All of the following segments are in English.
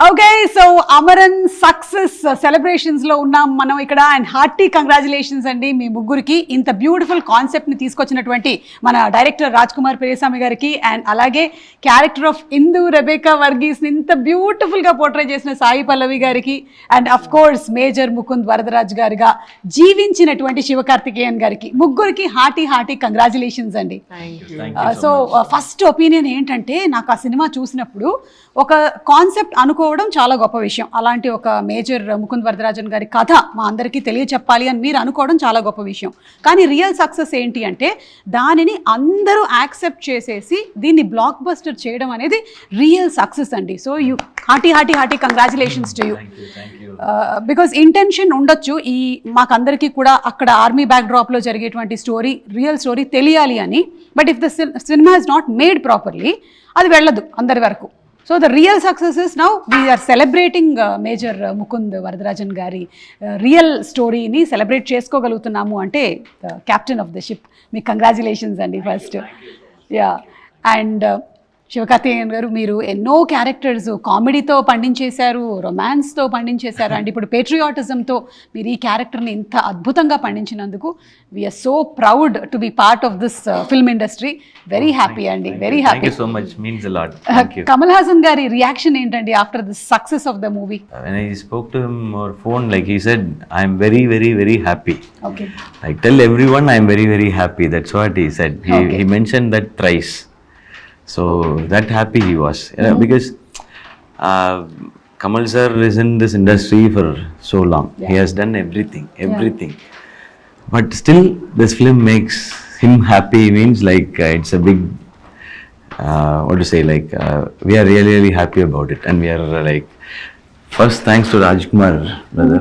Okay, so Amaran success celebrations లో ఉన్నాం మనం ఇక్కడ. అండ్ హార్టీ కంగ్రాచులేషన్స్ అండి మీ ముగ్గురికి. ఇంత బ్యూటిఫుల్ కాన్సెప్ట్ ని తీసుకొచ్చినటువంటి మన డైరెక్టర్ రాజ్కుమార్ పెరియస్వామి గారికి, అండ్ అలాగే character of Indhu Rebecca Varghese ని ఇంత బ్యూటిఫుల్ గా పోర్ట్రే చేసిన సాయి పల్లవి గారికి, and of course Major Mukund Varadaraj గారిగా జీవించినటువంటి శివ కార్తికేయన్ గారికి, ముగ్గురికి హార్టీ కంగ్రాచులేషన్స్ అండి. సో ఫస్ట్ ఒపీనియన్ ఏంటంటే, నాకు ఆ సినిమా చూసినప్పుడు ఒక కాన్సెప్ట్ అనుకోవడం చాలా గొప్ప విషయం. అలాంటి ఒక మేజర్ ముకుంద్ వరదరాజన్ గారి కథ మా అందరికీ తెలియచెప్పాలి అని మీరు అనుకోవడం చాలా గొప్ప విషయం. కానీ రియల్ సక్సెస్ ఏంటి అంటే, దానిని అందరూ యాక్సెప్ట్ చేసేసి దీన్ని బ్లాక్ బస్టర్ చేయడం అనేది రియల్ సక్సెస్ అండి. So you hearty congratulations to you. Because intention ఉండొచ్చు ఈ మాకందరికీ కూడా అక్కడ ఆర్మీ బ్యాక్ డ్రాప్లో జరిగేటువంటి స్టోరీ, రియల్ స్టోరీ తెలియాలి అని. But if the cinema is not made properly అది వెళ్ళదు అందరి వరకు. So the real success is now we're celebrating major Mukund Varadarajan గారి రియల్ స్టోరీని సెలబ్రేట్ చేసుకోగలుగుతున్నాము అంటే క్యాప్టెన్ ఆఫ్ ద షిప్. మీకు కంగ్రాచులేషన్స్ అండి ఫస్ట్. యా. అండ్ శివకార్తికేయన్ గారు, మీరు ఎన్నో క్యారెక్టర్స్ కామెడీతో పండించేశారు, రొమాన్స్తో పండించేశారు, అండ్ ఇప్పుడు పేట్రియాటిజంతో మీరు ఈ క్యారెక్టర్ని ఇంత అద్భుతంగా పండించినందుకు we are so proud to be part of this film industry. Very happy అండి, very happy. So much, means a lot. Kamal Haasan గారి రియాక్షన్ ఏంటండి after the success of the movie? When I spoke to him over phone, like he said, I am very, very, very happy. Okay. I tell everyone I am very, very happy. That's what he said. He mentioned that thrice. So that happy he was, because Kamal sir is in this industry for so long. He has done everything. But still this film makes him happy. Means like it's a big what to say, like we are really, really happy about it. And we are like, first thanks to Rajkumar brother,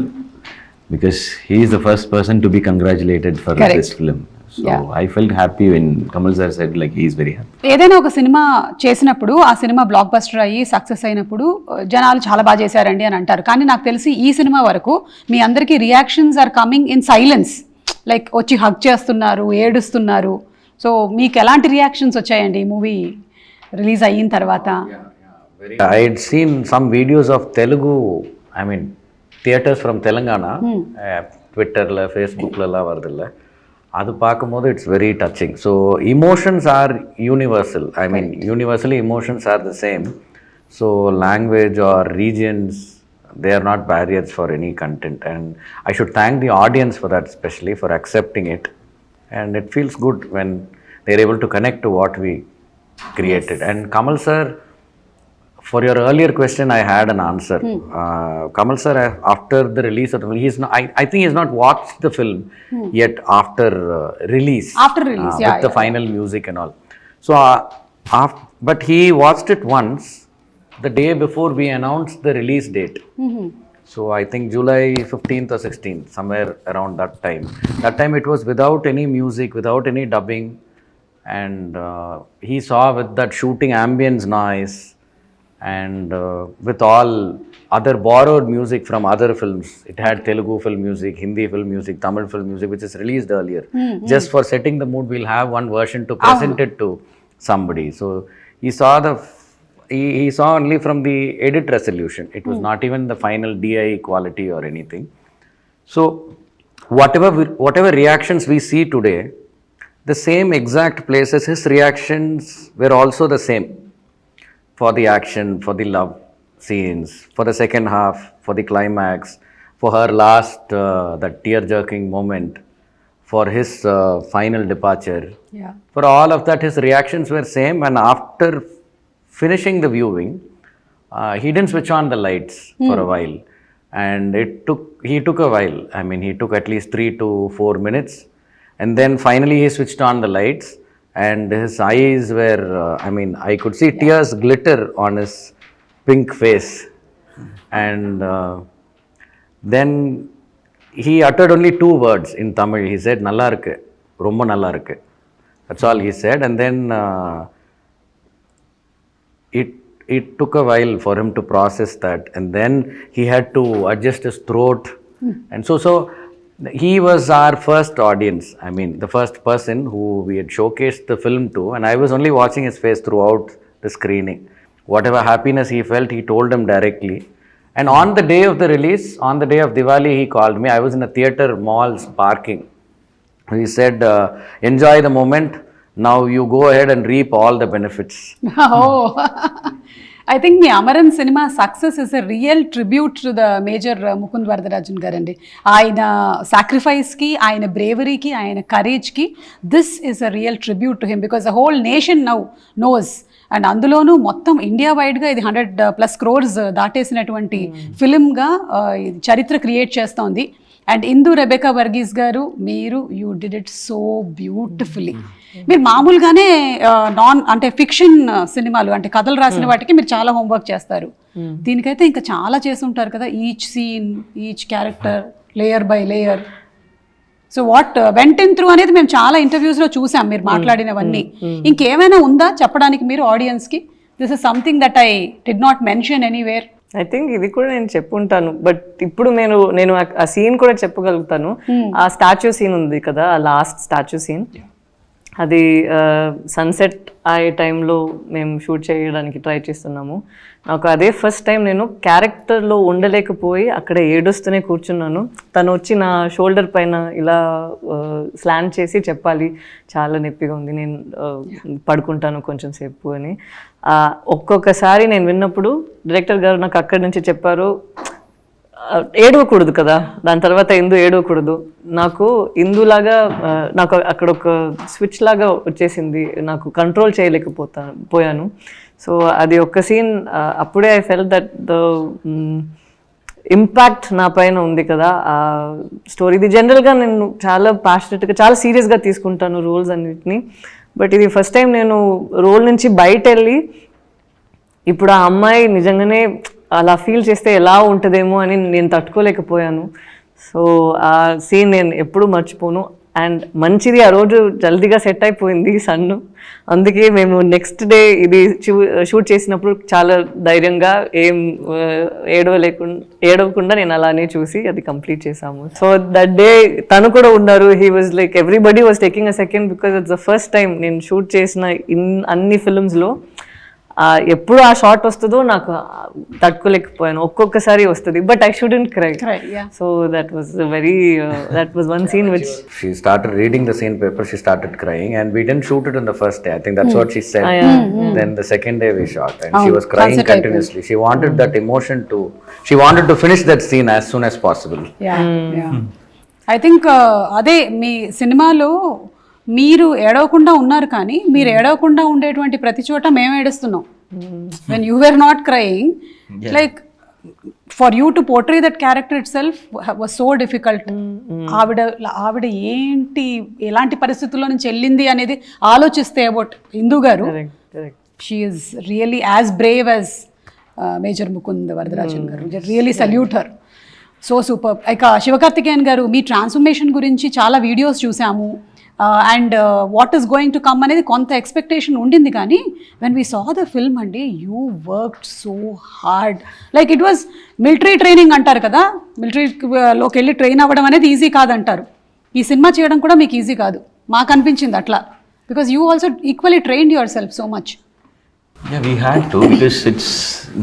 because he is the first person to be congratulated for this film. So I felt happy when Kamal sir said like he is very happy. ఏదైనా ఒక cinema చేసినప్పుడు ఆ cinema block buster అయ్యి success అయినప్పుడు జనాలు చాలా బాగా చేశారండి అని అంటారు. కానీ నాకు తెలిసి ఈ సినిమా వరకు మీ అందరికీ reactions are coming in silence. Like వచ్చి హగ్ చేస్తున్నారు, ఏడుస్తున్నారు. సో మీకు ఎలాంటి రియాక్షన్స్ వచ్చాయండి ఈ మూవీ రిలీజ్ అయిన తర్వాత? I had seen some videos of Telugu, I mean theaters from Telangana, Twitter la, Facebook la varudilla. அது பார்க்கும்போது it's very touching. So emotions are universal. I mean universally emotions are the same. So language are regions, they are not barriers for any content. And I should thank the audience for that, especially for accepting it. And it feels good when they are able to connect to what we created. And Kamal sir, for your earlier question, I had an answer. Kamal sir, after the release of the film, I think he has not watched the film yet after release. After release, with the final music and all. So, but he watched it once the day before we announced the release date. So I think July 15th or 16th, somewhere around that time. That time it was without any music, without any dubbing, and he saw with that shooting ambience noise, and with all other borrowed music from other films. It had Telugu film music, Hindi film music, Tamil film music, which is released earlier. Just for setting the mood, we'll have one version to present it to somebody. So he saw he saw only from the edit resolution. It was not even the final DI quality or anything. So whatever reactions we see today, the same exact places, his reactions were also the same. For the action, for the love scenes, for the second half, for the climax, for her last that tear-jerking moment, for his final departure. For all of that, his reactions were same. And after finishing the viewing, he didn't switch on the lights for a while, and he took a while. I mean, he took at least 3 to 4 minutes, and then finally he switched on the lights. And his eyes were, I mean, I could see tears glitter on his pink face. And then he uttered only 2 words in Tamil. He said, "Nalla irukku, romba nalla irukku." That's all he said. And then it took a while for him to process that. And then he had to adjust his throat. And so he was our first audience. I mean, the first person who we had showcased the film to, and I was only watching his face throughout the screening. whatever happiness he felt, he told him directly. And on the day of the release, on the day of Diwali, he called me. I was in a theatre mall's parking. He said, enjoy the moment. Now you go ahead and reap all the benefits. Oh, I think మీ అమరన్ సినిమా success is a real tribute to the Major Mukund Varadarajan గారండి. ఆయన సాక్రిఫైస్కి, ఆయన బ్రేవరీకి, ఆయన కరేజ్కి this is a real tribute to him because the whole nation now knows. And అందులోనూ మొత్తం ఇండియా వైడ్గా ఇది 100+ crores దాటేసినటువంటి ఫిలింగా చరిత్ర క్రియేట్ చేస్తోంది. అండ్ ఇందు రెబెకా వర్గీస్ గారు, మీరు you did it so beautifully. మీరు మామూలుగానే అంటే ఫిక్షన్ సినిమాలు అంటే కథలు రాసిన వాటికి మీరు చాలా హోంవర్క్ చేస్తారు. దీనికైతే ఇంకా చాలా చేసి ఉంటారు కదా, each scene, each character, layer by layer. So what went in through అనేది మేము చాలా ఇంటర్వ్యూస్లో చూసాం మీరు మాట్లాడినవన్నీ. ఇంకేమైనా ఉందా చెప్పడానికి మీరు ఆడియన్స్కి? This is something that I did not mention anywhere. I think ఇది కూడా నేను చెప్పుంటాను, బట్ ఇప్పుడు నేను ఆ సీన్ కూడా చెప్పగలుగుతాను. ఆ స్టాచ్యూ సీన్ ఉంది కదా, ఆ లాస్ట్ స్టాచ్యూ సీన్, అది సన్సెట్ అయ్యే టైంలో మేము షూట్ చేయడానికి ట్రై చేస్తున్నాము. నాకు అదే ఫస్ట్ టైం నేను క్యారెక్టర్లో ఉండలేకపోయి అక్కడ ఏడుస్తూనే కూర్చున్నాను. తను వచ్చి నా షోల్డర్ పైన ఇలా స్లాండ్ చేసి చెప్పాలి, చాలా నొప్పిగా ఉంది, నేను పడుకుంటాను కొంచెం సేపు అని. ఒక్కొక్కసారి నేను విన్నప్పుడు డైరెక్టర్ గారు నాకు అక్కడి నుంచి చెప్పారు, ఏడవకూడదు కదా, దాని తర్వాత ఇందు ఏడవకూడదు. నాకు ఇందులాగా నాకు అక్కడ ఒక స్విచ్ లాగా వచ్చేసింది, నాకు కంట్రోల్ చేయలేకపోయాను. సో అది ఒక సీన్, అప్పుడే I full that the impact నా పైన ఉంది కదా ఆ స్టోరీ. ఇది జనరల్గా నేను చాలా ప్యాషనెట్గా, చాలా సీరియస్గా తీసుకుంటాను రోల్స్ అన్నిటిని. బట్ ఇది ఫస్ట్ టైం నేను రోల్ నుంచి బయట వెళ్ళి ఇప్పుడు ఆ అమ్మాయి నిజంగానే అలా ఫీల్ చేస్తే ఎలా ఉంటుందేమో అని నేను తట్టుకోలేకపోయాను. సో ఆ సీన్ నేను ఎప్పుడూ మర్చిపోను. అండ్ మంచిది, ఆ రోజు జల్దీగా సెట్ అయిపోయింది సన్ను. అందుకే మేము నెక్స్ట్ డే ఇది షూట్ చేసినప్పుడు చాలా ధైర్యంగా ఏం ఏడవకుండా నేను అలానే చూసి అది కంప్లీట్ చేసాము. సో దట్ డే తను కూడా ఉన్నారు. He was like everybody was taking a second because it's the first time నేను షూట్ చేసిన అన్ని ఫిల్మ్స్లో ఎప్పుడు ఆ షార్ట్ వస్తుందో నాకు తట్టుకోలేకపోయాను. ఒక్కొక్కసారి వస్తుంది, but I shouldn't cry. So that was one scene which she started reading the scene paper, she started crying, and we didn't shoot it on the first day. I think that's what she said. Then the second day we shot, and she was crying continuously. She wanted that emotion she wanted to finish that scene as soon as possible. I think అదే మీ సినిమాలో మీరు ఏడవకుండా ఉన్నారు, కానీ మీరు ఏడవకుండా ఉండేటువంటి ప్రతి చోట మేము ఏడుస్తున్నాం. When you were not crying, like for you to portray that character itself was so difficult. ఆవిడ ఏంటి, ఎలాంటి పరిస్థితుల్లో నుంచి వెళ్ళింది అనేది ఆలోచిస్తే అబౌట్ ఇందు గారు, she is really as brave as Major Mukund Varadarajan గారు. Really salute her, so super. ఇక శివకార్తికేయన్ గారు, మీ ట్రాన్స్ఫర్మేషన్ గురించి చాలా వీడియోస్ చూసాము. And what is going to come అనేది కొంత ఎక్స్పెక్టేషన్ ఉండింది, కానీ when we saw the film అండి, you worked so hard. Like it was military training అంటారు కదా, మిలిటరీలోకి వెళ్ళి ట్రైన్ అవ్వడం అనేది ఈజీ కాదంటారు. ఈ సినిమా చేయడం కూడా మీకు ఈజీ కాదు, మాకు అనిపించింది అట్లా, because you also equally trained your self so much. Yeah, we had to, because it's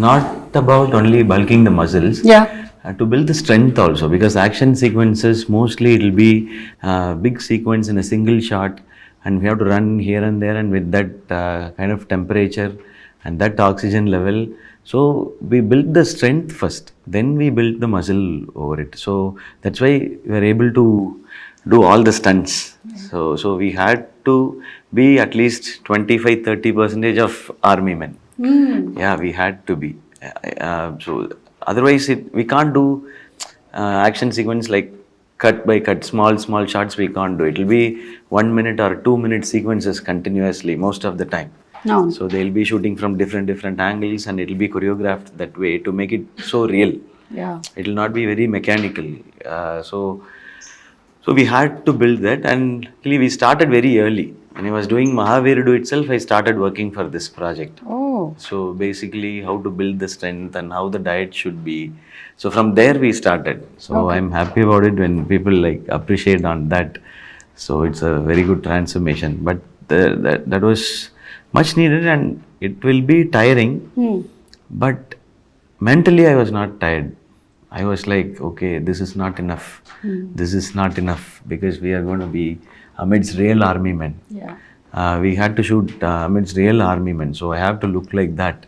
not about only bulking the muscles. Yeah. To build the strength also, because action sequences mostly it will be big sequence in a single shot, and we have to run here and there, and with that kind of temperature and that oxygen level. So we built the strength first, then we built the muscle over it. So that's why we were able to do all the stunts. So we had to be at least 25-30% of army men. Yeah, we had to be. So otherwise we can't do action sequence like cut by cut, small shots. We can't do it. Will be 1 minute or 2 minute sequences continuously most of the time. No. So they'll be shooting from different angles, and it will be choreographed that way to make it so real. Yeah, it will not be very mechanical. So we had to build that, and actually we started very early. When I was doing Mahavirudu itself, I started working for this project. Oh. So basically how to build the strength and how the diet should be. So from there we started. So okay. I'm happy about it when people like appreciate on that. So it's a very good transformation. But that was much needed, and it will be tiring, but mentally I was not tired. I was like, okay, this is not enough. This is not enough because we are going to be amidst real army men. Yeah. We had to shoot amidst real army men, so I have to look like that.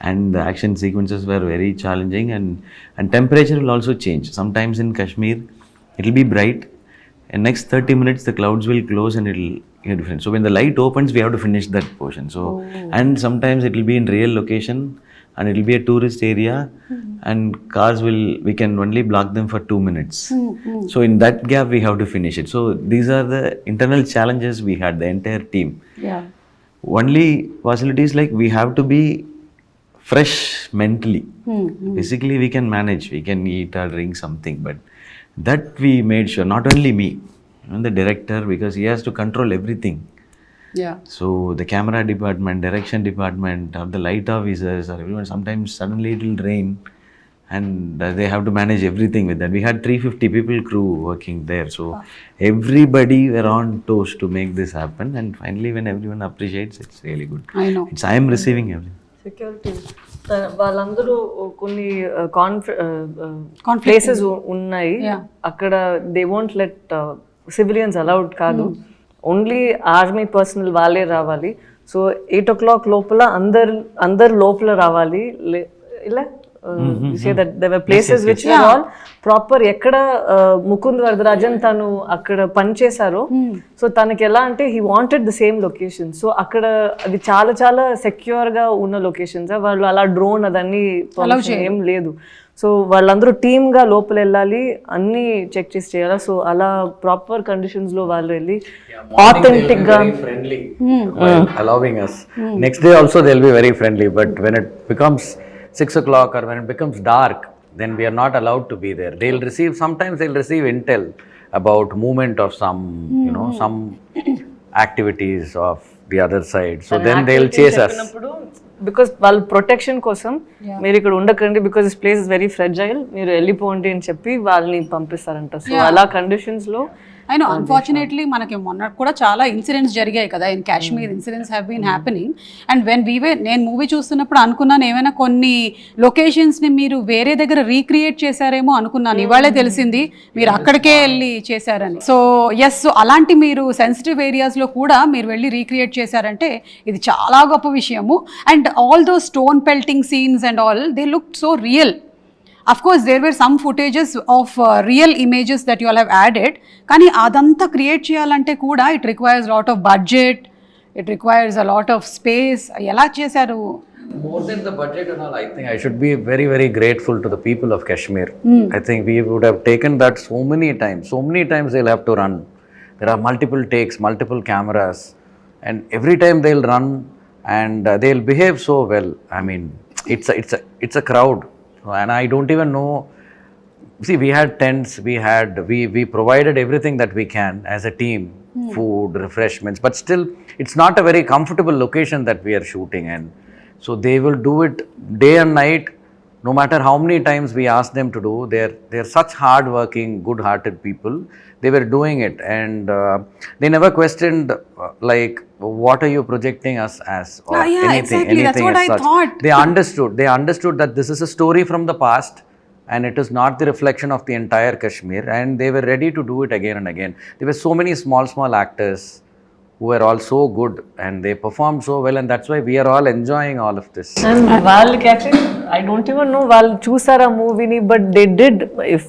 And the action sequences were very challenging, and temperature will also change. Sometimes in Kashmir, it will be bright, and next 30 minutes the clouds will close and it will get different. So when the light opens, we have to finish that portion. So and sometimes it will be in real location, and it will be a tourist area, and we can only block them for 2 minutes. So in that gap we have to finish it. So these are the internal challenges we had, the entire team. Yeah. Only facilities like we have to be fresh mentally. Physically we can manage, we can eat or drink something, but that we made sure, not only me, even the director, because he has to control everything. Yeah. So the camera department, direction department, or the light officers, or everyone, sometimes suddenly it will rain, and they have to manage everything with that. We had 350 people crew working there, so everybody were on toes to make this happen, and finally when everyone appreciates, it's really good. I know. I am receiving everything. Security వాళ్ళందరూ కొన్ని places ఉన్నాయి అక్కడ they won't let civilians allowed కాదు, only army personal వాళ్ళే రావాలి. So 8 o'clock లోపల అందరు లోపల రావాలి. ఇలా say that there were places which were all proper. ఎక్కడ ముకుంద్ వరదరాజన్ తను అక్కడ పని చేశారో, సో తనకి ఎలా అంటే he wanted the same location. So అక్కడ అది చాలా చాలా సెక్యూర్ గా ఉన్న లొకేషన్స్. వాళ్ళు అలా డ్రోన్ అదన్నీ ఏం లేదు. సో వాళ్ళందరూ టీమ్ గా లోపల వెళ్ళాలి, అన్ని చెక్ చేసి చేయాలి. సో అలా ప్రాపర్ కండిషన్స్ లో వాళ్ళు వెళ్ళి ఆథెంటిక్ గా allowing us. Next day also they'll be very friendly, but when it becomes 6 o'clock or when it becomes dark, then we are not allowed to be there. Sometimes they'll receive intel about movement of some, some activities of the other side. So then they'll chase us. Because వాళ్ళ protection కోసం మీరు ఇక్కడ ఉండకండి, because this place is very fragile, మీరు వెళ్ళిపోండి అని చెప్పి వాళ్ళని పంపిస్తారంట. సో అలా కండిషన్స్ లో అయినా అన్ఫార్చునేట్లీ మనకి మొన్న కూడా చాలా ఇన్సిడెంట్స్ జరిగాయి కదా, in Kashmir incidents have been happening. And when నేను మూవీ చూస్తున్నప్పుడు అనుకున్నాను ఏమైనా కొన్ని లొకేషన్స్ని మీరు వేరే దగ్గర రీక్రియేట్ చేశారేమో అనుకున్నాను. ఇవాళే తెలిసింది మీరు అక్కడికే వెళ్ళి చేశారని. సో ఎస్, అలాంటి మీరు సెన్సిటివ్ ఏరియాస్లో కూడా మీరు వెళ్ళి రీక్రియేట్ చేశారంటే ఇది చాలా గొప్ప విషయము. And all though stone pelting scenes and all, they look so real. Of course, there were some footages of real images that you all have added. Kani adanta create cheyalante kuda it requires a lot of budget, it requires a lot of space. Ela chesaru? More than the budget and all, I think I should be very, very grateful to the people of Kashmir. I think we would have taken that so many times they'll have to run. There are multiple takes, multiple cameras, and every time they'll run and they'll behave so well. I mean, it's a crowd. And I don't even know. See, we had tents, we provided everything that we can as a team, food, refreshments, but still it's not a very comfortable location that we are shooting in. So they will do it day and night, no matter how many times we ask them to do. They're such hard-working, good-hearted people. They were doing it, and they never questioned like, what are you projecting us as, or anything. Exactly. That's what I such. thought. They understood that this is a story from the past, and it is not the reflection of the entire Kashmir, and they were ready to do it again and again. There were so many small actors who were all so good, and they performed so well, and that's why we are all enjoying all of this. And వాళ్ళకి actually I don't even know వాళ్ళు చూసారా మూవీని, but they did. If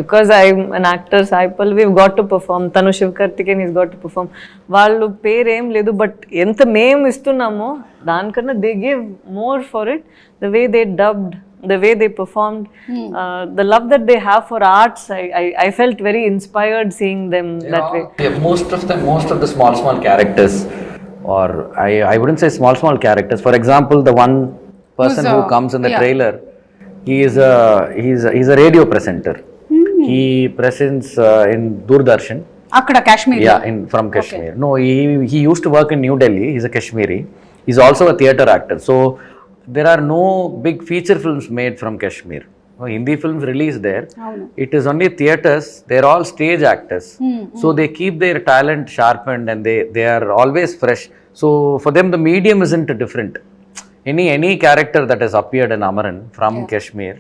because I'm an actor, Sai Pallavi, we've got to perform. తను Shiva Karthikeyan, he's got to perform. వాళ్ళు పేరేం లేదు, but ఎంత మేము ఇస్తున్నామో దానికన్నా they give more for it. The way they dubbed, the way they performed, the love that they have for arts, I felt very inspired seeing them that way. Yeah, most of the small characters, or I wouldn't say small characters. For example, the one person who comes in the trailer, he's a radio presenter. He presents in Doordarshan. Akkada Kashmir. Yeah, from Kashmir. Okay. No, he used to work in New Delhi. He's a Kashmiri. He's also a theatre actor. So there are no big feature films made from Kashmir. No Hindi films released there. It is only theatres. They're all stage actors. So they keep their talent sharpened, and they are always fresh. So for them the medium isn't different. any character that has appeared in Amaran from Kashmir,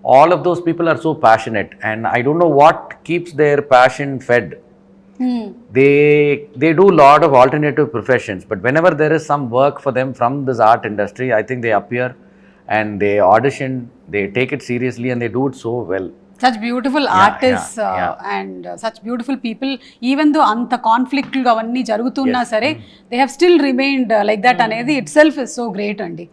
all of those people are so passionate, and I don't know what keeps their passion fed. They do a lot of alternative professions, but whenever there is some work for them from this art industry, I think they appear and they audition, they take it seriously, and they do it so well. Such beautiful artists and such beautiful people, even though anta conflict లు అవన్నీ జరుగుతున్నా సరే they have still remained like that అనేది itself is so great అండి.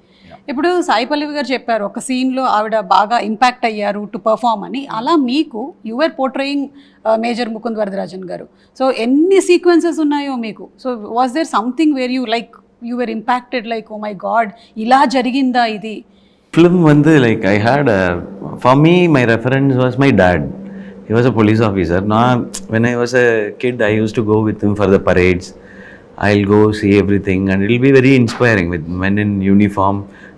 ఇప్పుడు సాయి పల్లవి గారు చెప్పారు ఒక సీన్లో ఆవిడ బాగా ఇంపాక్ట్ అయ్యారు టు పర్ఫామ్ అని. అలా మీకు your portraying major Mukund Varadarajan గారు. సో ఎన్ని సీక్వెన్సెస్ ఉన్నాయో మీకు. So was there something where you like you were impacted like oh my God ఇలా జరిగిందా ఇది? Film வந்து like I had for me my reference was my dad. He was a police officer. Now when I was a kid I used to go with him for the parades. I'll go see everything and it'll be very inspiring with men in uniform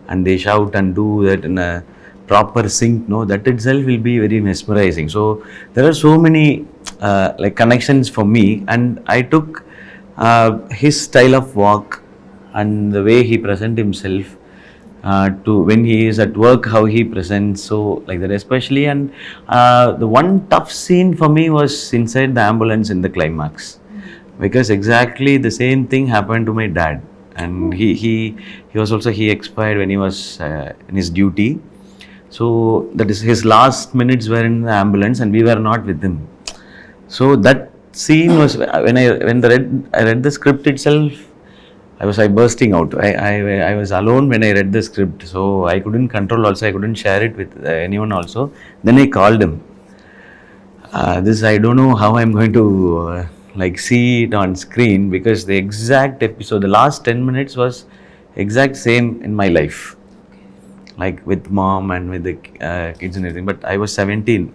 and they shout and do that in a proper sync. No, that itself will be very mesmerizing. So there are so many like connections for me, and I took his style of walk and the way he present himself to when he is at work, how he presents, so like that especially. And the one tough scene for me was inside the ambulance in the climax, because exactly the same thing happened to my dad, and he was also, he expired when he was in his duty. So that is his last minutes were in the ambulance and we were not with him. So that scene was when I read the script itself, I was bursting out. I was alone when I read the script, so I couldn't control also, I couldn't share it with anyone also. Then I called him. This I don't know how I'm going to like see it on screen, because the exact episode, the last 10 minutes was exact same in my life, like with mom and with the kids and everything. But I was 17.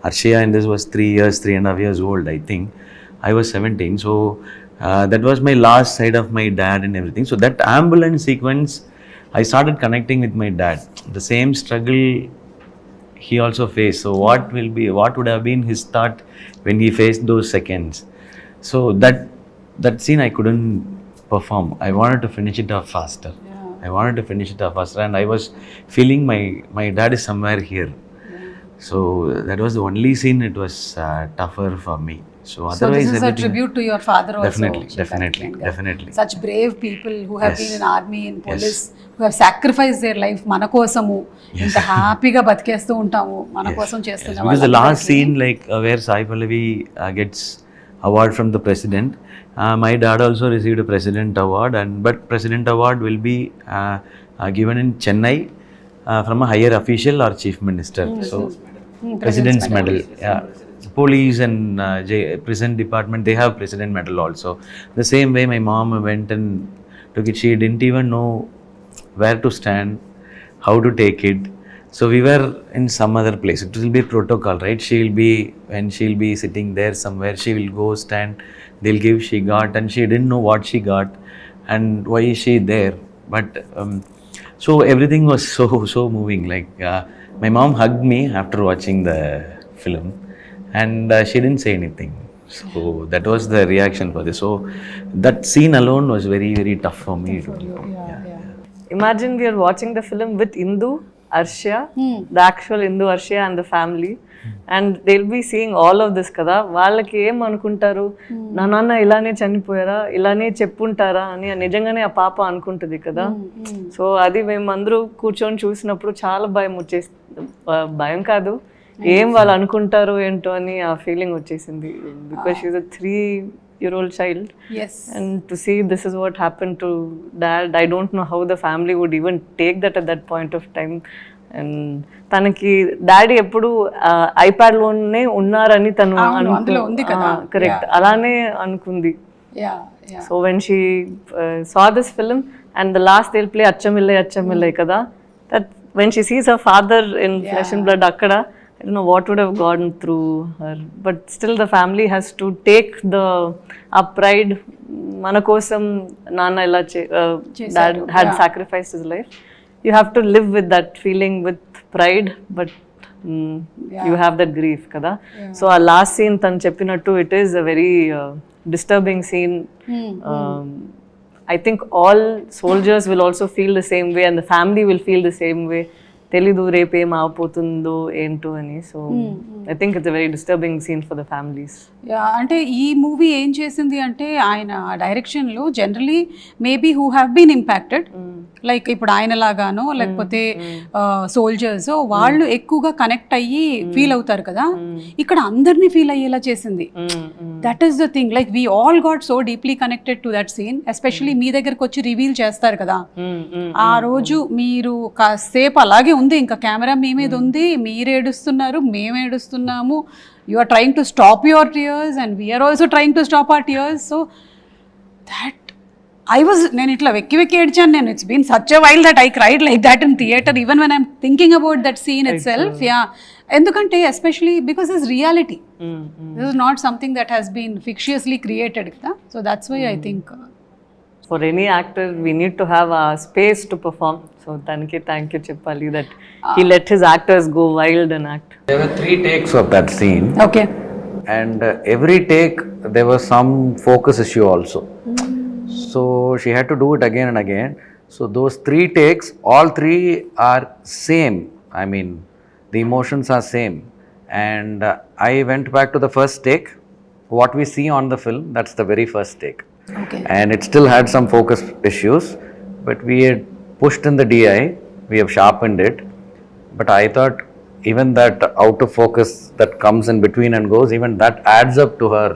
Arshia in this was 3.5 years old, I think. I was 17, so that was my last sight of my dad and everything. So that ambulance sequence, I started connecting with my dad. The same struggle he also faced. So what would have been his thought when he faced those seconds? So that scene I couldn't perform. I wanted to finish it off faster. And I was feeling my dad is somewhere here. So that was the only scene it was tougher for me. So otherwise, this is a tribute to your father also. Definitely. Such brave people who have been in army, in police, who have sacrificed their life మన కోసము. ఇంత హ్యాపీగా బతికేస్తూ ఉంటాము మన కోసం చేస్తున్న because the last scene like where Sai Pallavi gets award from the president, my dad also received a president award, but president award will be given in Chennai from a higher official or chief minister. So president's medal. Police and prison department, they have president medal also. The same way my mom went and took it. She didn't even know where to stand, how to take it. So we were in some other place. It will be protocol, right? When she'll be sitting there somewhere, she will go stand, they'll give she got, and she didn't know what she got and why is she there. But so everything was so moving. Like my mom hugged me after watching the film, and she didn't say anything. So that was the reaction for this. So that scene alone was very, very tough for me. Imagine we are watching the film with Indu, Arshia, the actual Indu, Arshia and the family, and they'll be seeing all of this kada. వాళ్ళకి ఏం అనుకుంటారు, నా నాన్న ఇలానే చనిపోయారా, ఇలానే చెప్పుంటారా అని నిజంగానే ఆ పాప అనుకుంటుంది కదా. సో అది మేము అందరూ కూర్చొని చూసినప్పుడు చాలా భయం వచ్చేసింది. భయం కాదు, ఏం వాళ్ళు అనుకుంటారు ఏంటో అని ఆ ఫీలింగ్ వచ్చేసింది. Because she's a 3-year-old child. Yes. And to see this is what happened to dad, I don't know how the family would even take that at that point of time. And తనకి daddy ఎప్పుడు iPad లోనే ఉన్నారని తను correct అలానే అనుకుంది. So when she saw this film and the last they'll play అచ్చమిల్లై కదా, that when she sees her father in flesh and blood akkada, I don't know what would have gone through her, but still the family has to take the pride. Mana kosam nana ila dad had sacrificed his life. You have to live with that feeling with pride, but you have that grief kada. So our last scene tan cheppinattu, it is a very disturbing scene. I think all soldiers will also feel the same way and the family will feel the same way. తెలీదు రేపు ఏం ఆపోతుందో ఏంటో అని. So I think it's a very disturbing scene for the families. అంటే ఈ movie ఏం చేసింది అంటే ఆయన డైరెక్షన్లో generally maybe who have been impacted like ఇప్పుడు ఆయన లాగానో లేకపోతే సోల్జర్స్ వాళ్ళు ఎక్కువగా కనెక్ట్ అయ్యి ఫీల్ అవుతారు కదా, ఇక్కడ అందరినీ ఫీల్ అయ్యేలా చేసింది. That is the thing, like we all got so deeply connected to that scene. Especially మీ దగ్గరకు వచ్చి రివీల్ చేస్తారు కదా, ఆ రోజు మీరు కాసేపు అలాగే ఉంది, ఇంకా కెమెరా మీ మీద ఉంది, మీరు ఏడుస్తున్నారు, మేము ఏడుస్తున్నాము. You are trying to stop your tears and we are also trying to stop our tears. So that నేను ఇట్లా వెక్కి ఏడ్చాను నేను. It's been such a while that I cried like that in theatre even when I'm thinking about that scene itself. Yeah, ఎందుకంటే especially because it's reality. This is not something that has been fictiously created కదా. So that's why I think for any actor we need to have a space to perform. So thank you Cheppali that he let his actors go wild and act. There were 3 takes of that scene. Okay. And every take there was some focus issue also. So she had to do it again and again. So those 3 takes, all 3 are same. I mean, the emotions are same. And I went back to the first take. What we see on the film, that's the very first take. Okay. And it still had some focus issues, but we had pushed in the DI, we have sharpened it. But I thought even that out of focus that comes in between and goes, even that adds up to her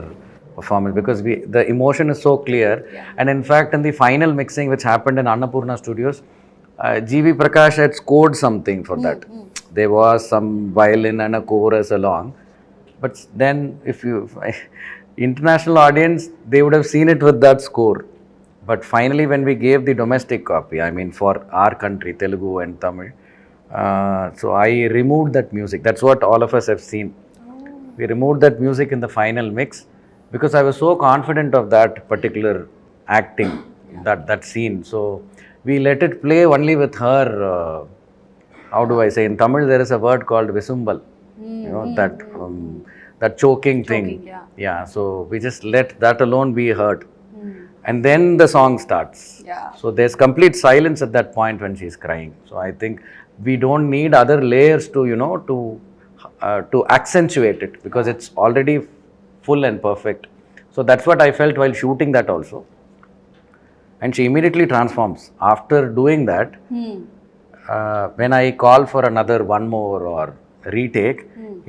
performance because the emotion is so clear. Yeah. And in fact, in the final mixing which happened in Annapurna Studios, G.V. Prakash had scored something for that. There was some violin and a chorus along. But then international audience, they would have seen it with that score. But finally, when we gave the domestic copy, I mean for our country, Telugu and Tamil, so I removed that music. That's what all of us have seen. We removed that music in the final mix because I was so confident of that particular acting, that scene. So we let it play only with her, how do I say, in Tamil there is a word called visumbal, you know, that choking thing. Yeah, so we just let that alone be heard. And then the song starts. Yeah. So there's complete silence at that point when she's crying. So I think we don't need other layers to, you know, to accentuate it because it's already full and perfect. So that's what I felt while shooting that also. And she immediately transforms. After doing that, when I call for another one more or retake,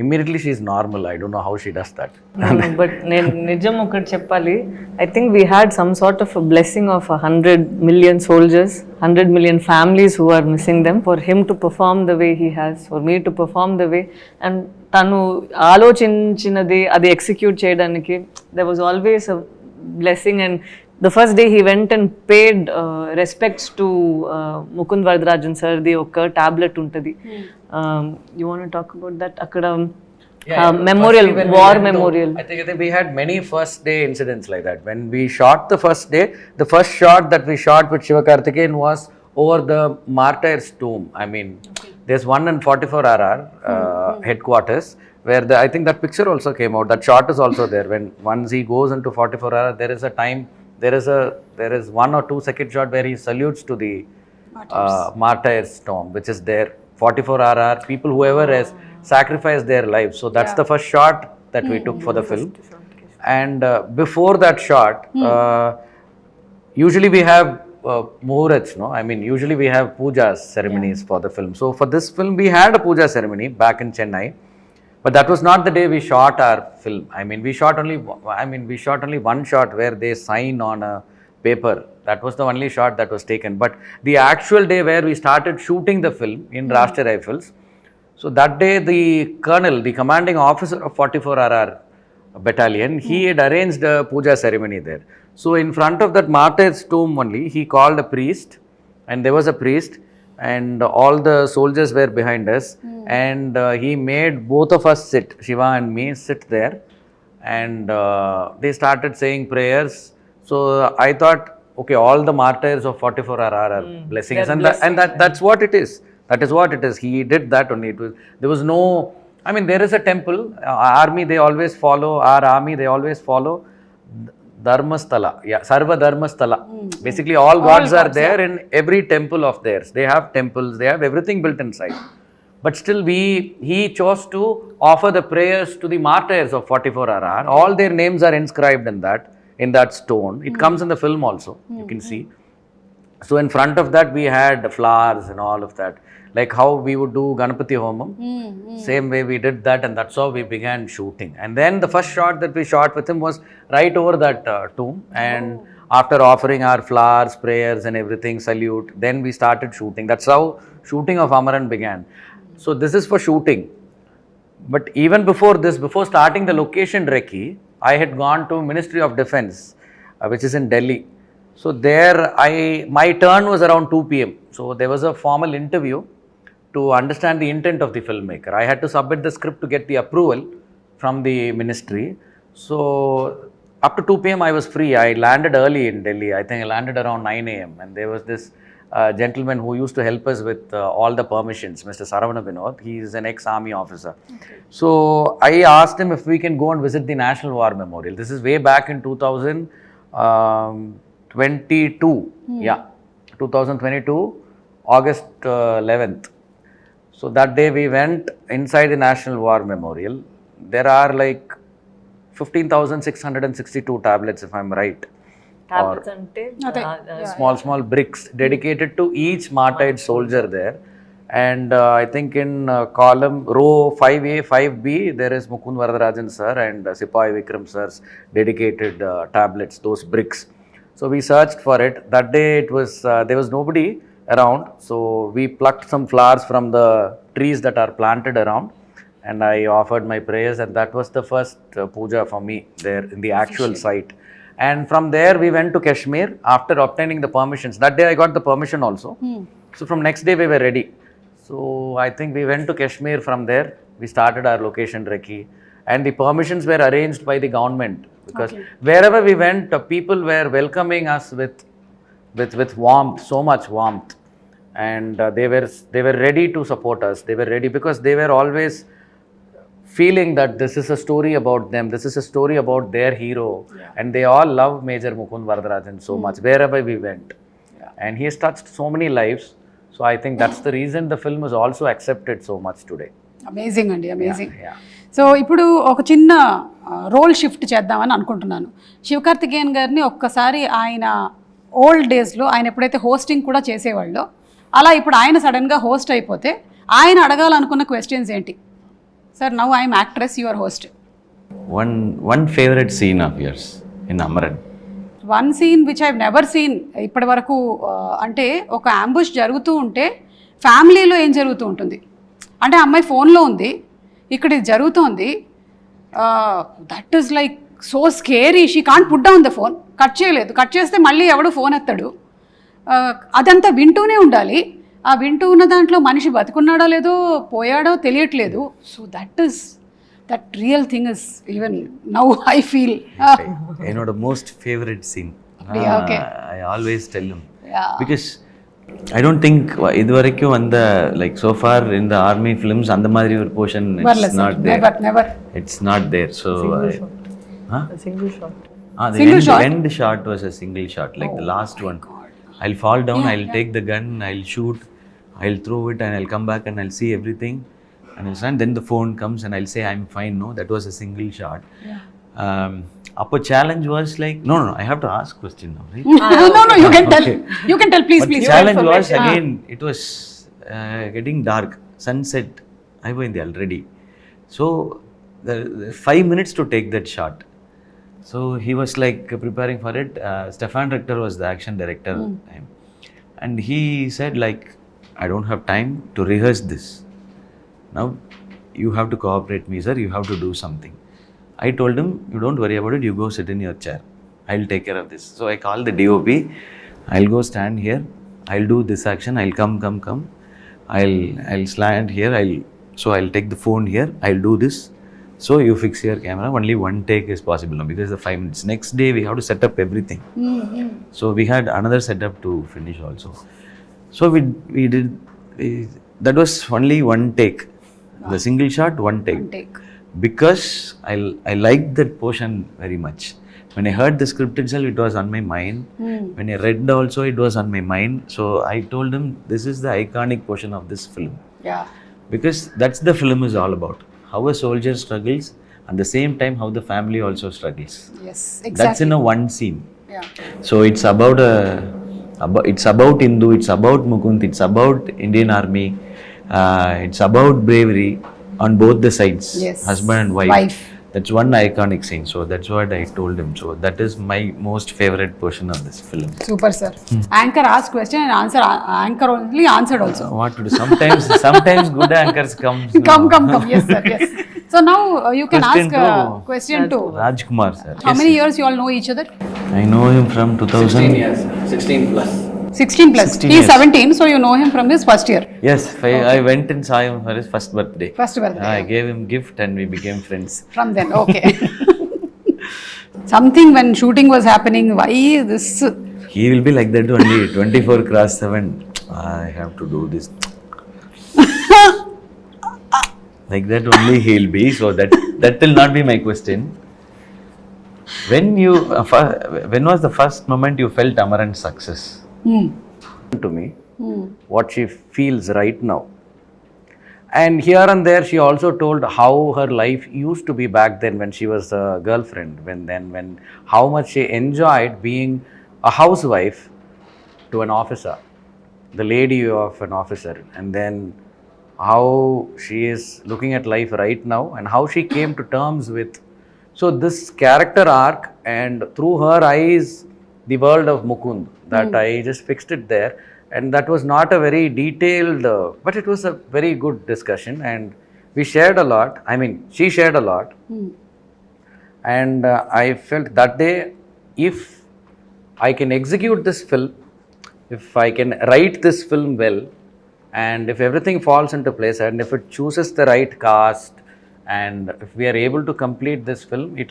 immediately she's normal. I don't know how she does that. But nijam okati cheppali, I think we had some sort of a blessing of 100 million soldiers, 100 million families who are missing them, for him to perform the way he has, for me to perform the way, and tanu ఆలోచించినది అది execute చేయడానికి there was always a blessing. And the first day he went and paid respects to Mukund Varadarajan sir, the oka tablet untadi. You want to talk about that? Akkada memorial, war memorial. I think we had many first day incidents like that. When we shot the first day, the first shot that we shot with Siva Karthikeyan was over the martyrs' tomb. I mean, there's one in 44RR headquarters where I think that picture also came out. That shot is also there. When once he goes into 44RR, there is a time, there is 1 or 2 second shot where he salutes to the martyrs' tomb, which is there. 44RR, people whoever has sacrificed their lives. So that's the first shot that we took for the film. And before that shot, usually we have muhurats, no? I mean, usually we have pujas ceremonies for the film. So for this film, we had a puja ceremony back in Chennai, but that was not the day we shot our film. I mean, we shot only one shot where they sign on a paper. That was the only shot that was taken. But the actual day where we started shooting the film in Rashtriya Rifles, so that day the colonel, the commanding officer of 44RR battalion, he had arranged a puja ceremony there. So in front of that martyr's tomb only, he called a priest, and there was a priest, and all the soldiers were behind us, and he made both of us sit, Shiva and me, sit there, and they started saying prayers. So I thought, okay, all the martyrs of 44RR are blessing us, and that's what it is. That is what it is. He did that only. There was no, I mean, there is a temple, army they always follow, our army they always follow. Dharmasthala, yeah, Sarva Dharmasthala. Basically, all gods are there in every temple of theirs. They have temples, they have everything built inside. But still, he chose to offer the prayers to the martyrs of 44 Arar. All their names are inscribed in that stone. It comes in the film also, you can see. So in front of that, we had flowers and all of that. Like how we would do Ganapati Homam. Same way we did that, and that's how we began shooting. And then the first shot that we shot with him was right over that tomb. And after offering our flowers, prayers and everything, salute, then we started shooting. That's how shooting of Amaran began. So this is for shooting. But even before this, before starting the location recce, I had gone to Ministry of Defence, which is in Delhi. So there my turn was around 2 p.m. So there was a formal interview to understand the intent of the filmmaker. I had to submit the script to get the approval from the ministry. So up to 2 p.m. I was free. I landed early in Delhi. I think I landed around 9 a.m. And there was this gentleman who used to help us with all the permissions, Mr. Saravana Vinod. He is an ex-army officer. Okay. So I asked him if we can go and visit the National War Memorial. This is way back in 2022. Yeah, 2022, August 11th. So that day we went inside the National War Memorial. There are like 15,662 tablets, if I'm right. Tablets ante small bricks dedicated to each martyred soldier there. And I think in column row 5A, 5B, there is Mukund Varadarajan sir and Sipai Vikram sir's dedicated tablets, those bricks. So we searched for it. That day it was there was nobody around, so we plucked some flowers from the trees that are planted around, and I offered my prayers, and that was the first puja for me there in the actual site. And from there we went to Kashmir after obtaining the permissions. That day I got the permission also. So from next day we were ready. So I think we went to Kashmir. From there we started our location recce, and the permissions were arranged by the government, because wherever we went, people were welcoming us with warmth, so much warmth, and they were ready to support us. They were ready because they were always feeling that this is a story about them, this is a story about their hero, and they all love Major Mukund Varadarajan so much wherever we went. And he has touched so many lives. So I think that's the reason the film is also accepted so much today. Amazing అండి, amazing. So ఇప్పుడు ఒక చిన్న role shift చేద్దామని అనుకుంటున్నాను. శివకార్తికేయన్ గారిని ఒక్కసారి ఆయన old డేస్లో ఆయన ఎప్పుడైతే హోస్టింగ్ కూడా చేసేవాళ్ళో, అలా ఇప్పుడు ఆయన సడన్గా హోస్ట్ అయిపోతే ఆయన అడగాలనుకున్న క్వశ్చన్స్ ఏంటి? Sir, now I'm actress, your host. One favorite scene of yours in Amaran. One scene which I've never seen ఇప్పటి వరకు. అంటే ఒక అంబుష్ జరుగుతూ ఉంటే ఫ్యామిలీలో ఏం జరుగుతూ ఉంటుంది అంటే, అమ్మాయి ఫోన్లో ఉంది, ఇక్కడ ఇది జరుగుతోంది, that is like so scary. She can't put down the phone. Cut చేయలేదు, కట్ చేస్తే మళ్ళీ ఎవడు ఫోన్ ఎత్తాడు. అదంతా వింటూనే ఉండాలి. ఆ వింటూ ఉన్న దాంట్లో మనిషి బతుకున్నాడో లేదో పోయాడో తెలియట్లేదు. So that real thing is, even now I feel You know, the most favorite scene. Okay. I always tell him. Because I don't think iduvaraiku vanda, like so far in the army films and the madri or portion, it's not there. Never. It's not there. So a single shot. The end shot was a single shot, like the last one. I'll fall down, I'll take the gun, I'll shoot, I'll throw it, and I'll come back and I'll see everything. And then the phone comes and I'll say I'm fine. No, that was a single shot. Upper challenge was like, no, I have to ask question now, right? No, you can tell. You can tell, please. The challenge was again, it was getting dark, sunset. I went already. So the 5 minutes to take that shot. So he was like preparing for it. Stefan Rector was the action director at the time, and he said like, I don't have time to rehearse this. Now you have to cooperate me, sir. You have to do something. I told him, you don't worry about it. You go sit in your chair. I'll take care of this. So I called the DOP. I'll go stand here. I'll do this action. I'll come. I'll stand here. I'll take the phone here. I'll do this. So you fix your camera. Only one take is possible now because the 5 minutes. Next day we have to set up everything. So we had another setup to finish also. So we did. That was only one take. The single shot, one take. Because I liked that portion very much. when I heard the script itself, it was on my mind. When I read also, it was on my mind. So I told him, this is the iconic portion of this film. Yeah. Because that's the film is all about. How a soldier struggles, at the same time how the family also struggles. Yes, That's exactly. in a one scene. Yeah. So it's about it's about Hindu, it's about Mukund, it's about Indian Army, it's about bravery on both the sides, Yes. husband and wife. Wife. That's one iconic scene. So that's what I told him. So that is my most favorite portion of this film. Super, sir. Anchor asked question and anchor only answered also. What to do? Sometimes good anchors come. Come. Yes, sir. Yes. So now you can Question ask two. question 2. Rajkumar, sir. How many years you all know each other? I know him from 2000. 16 years, 16 plus. 16 plus. 16 He is years. 17, so you know him from his first year. Yes, I went and saw him for his first birthday. First birthday. I gave him gift and we became friends. From then, okay. Something when shooting was happening, why this? He will be like that only. 24/7. I have to do this. Like that only he'll be. So that will not be my question. When was the first moment you felt Amaran's success? To me, what she feels right now. And here and there, she also told how her life used to be back then when she was a girlfriend, when how much she enjoyed being a housewife to an officer, the lady of an officer, and then how she is looking at life right now and how she came to terms with. So this character arc, and through her eyes, the world of Mukund, that I just fixed it there. And that was not a very detailed, but it was a very good discussion, and we shared a lot. I mean, she shared a lot. And I felt that day, if I can execute this film, if I can write this film well, and if everything falls into place, and if it chooses the right cast, and if we are able to complete this film, it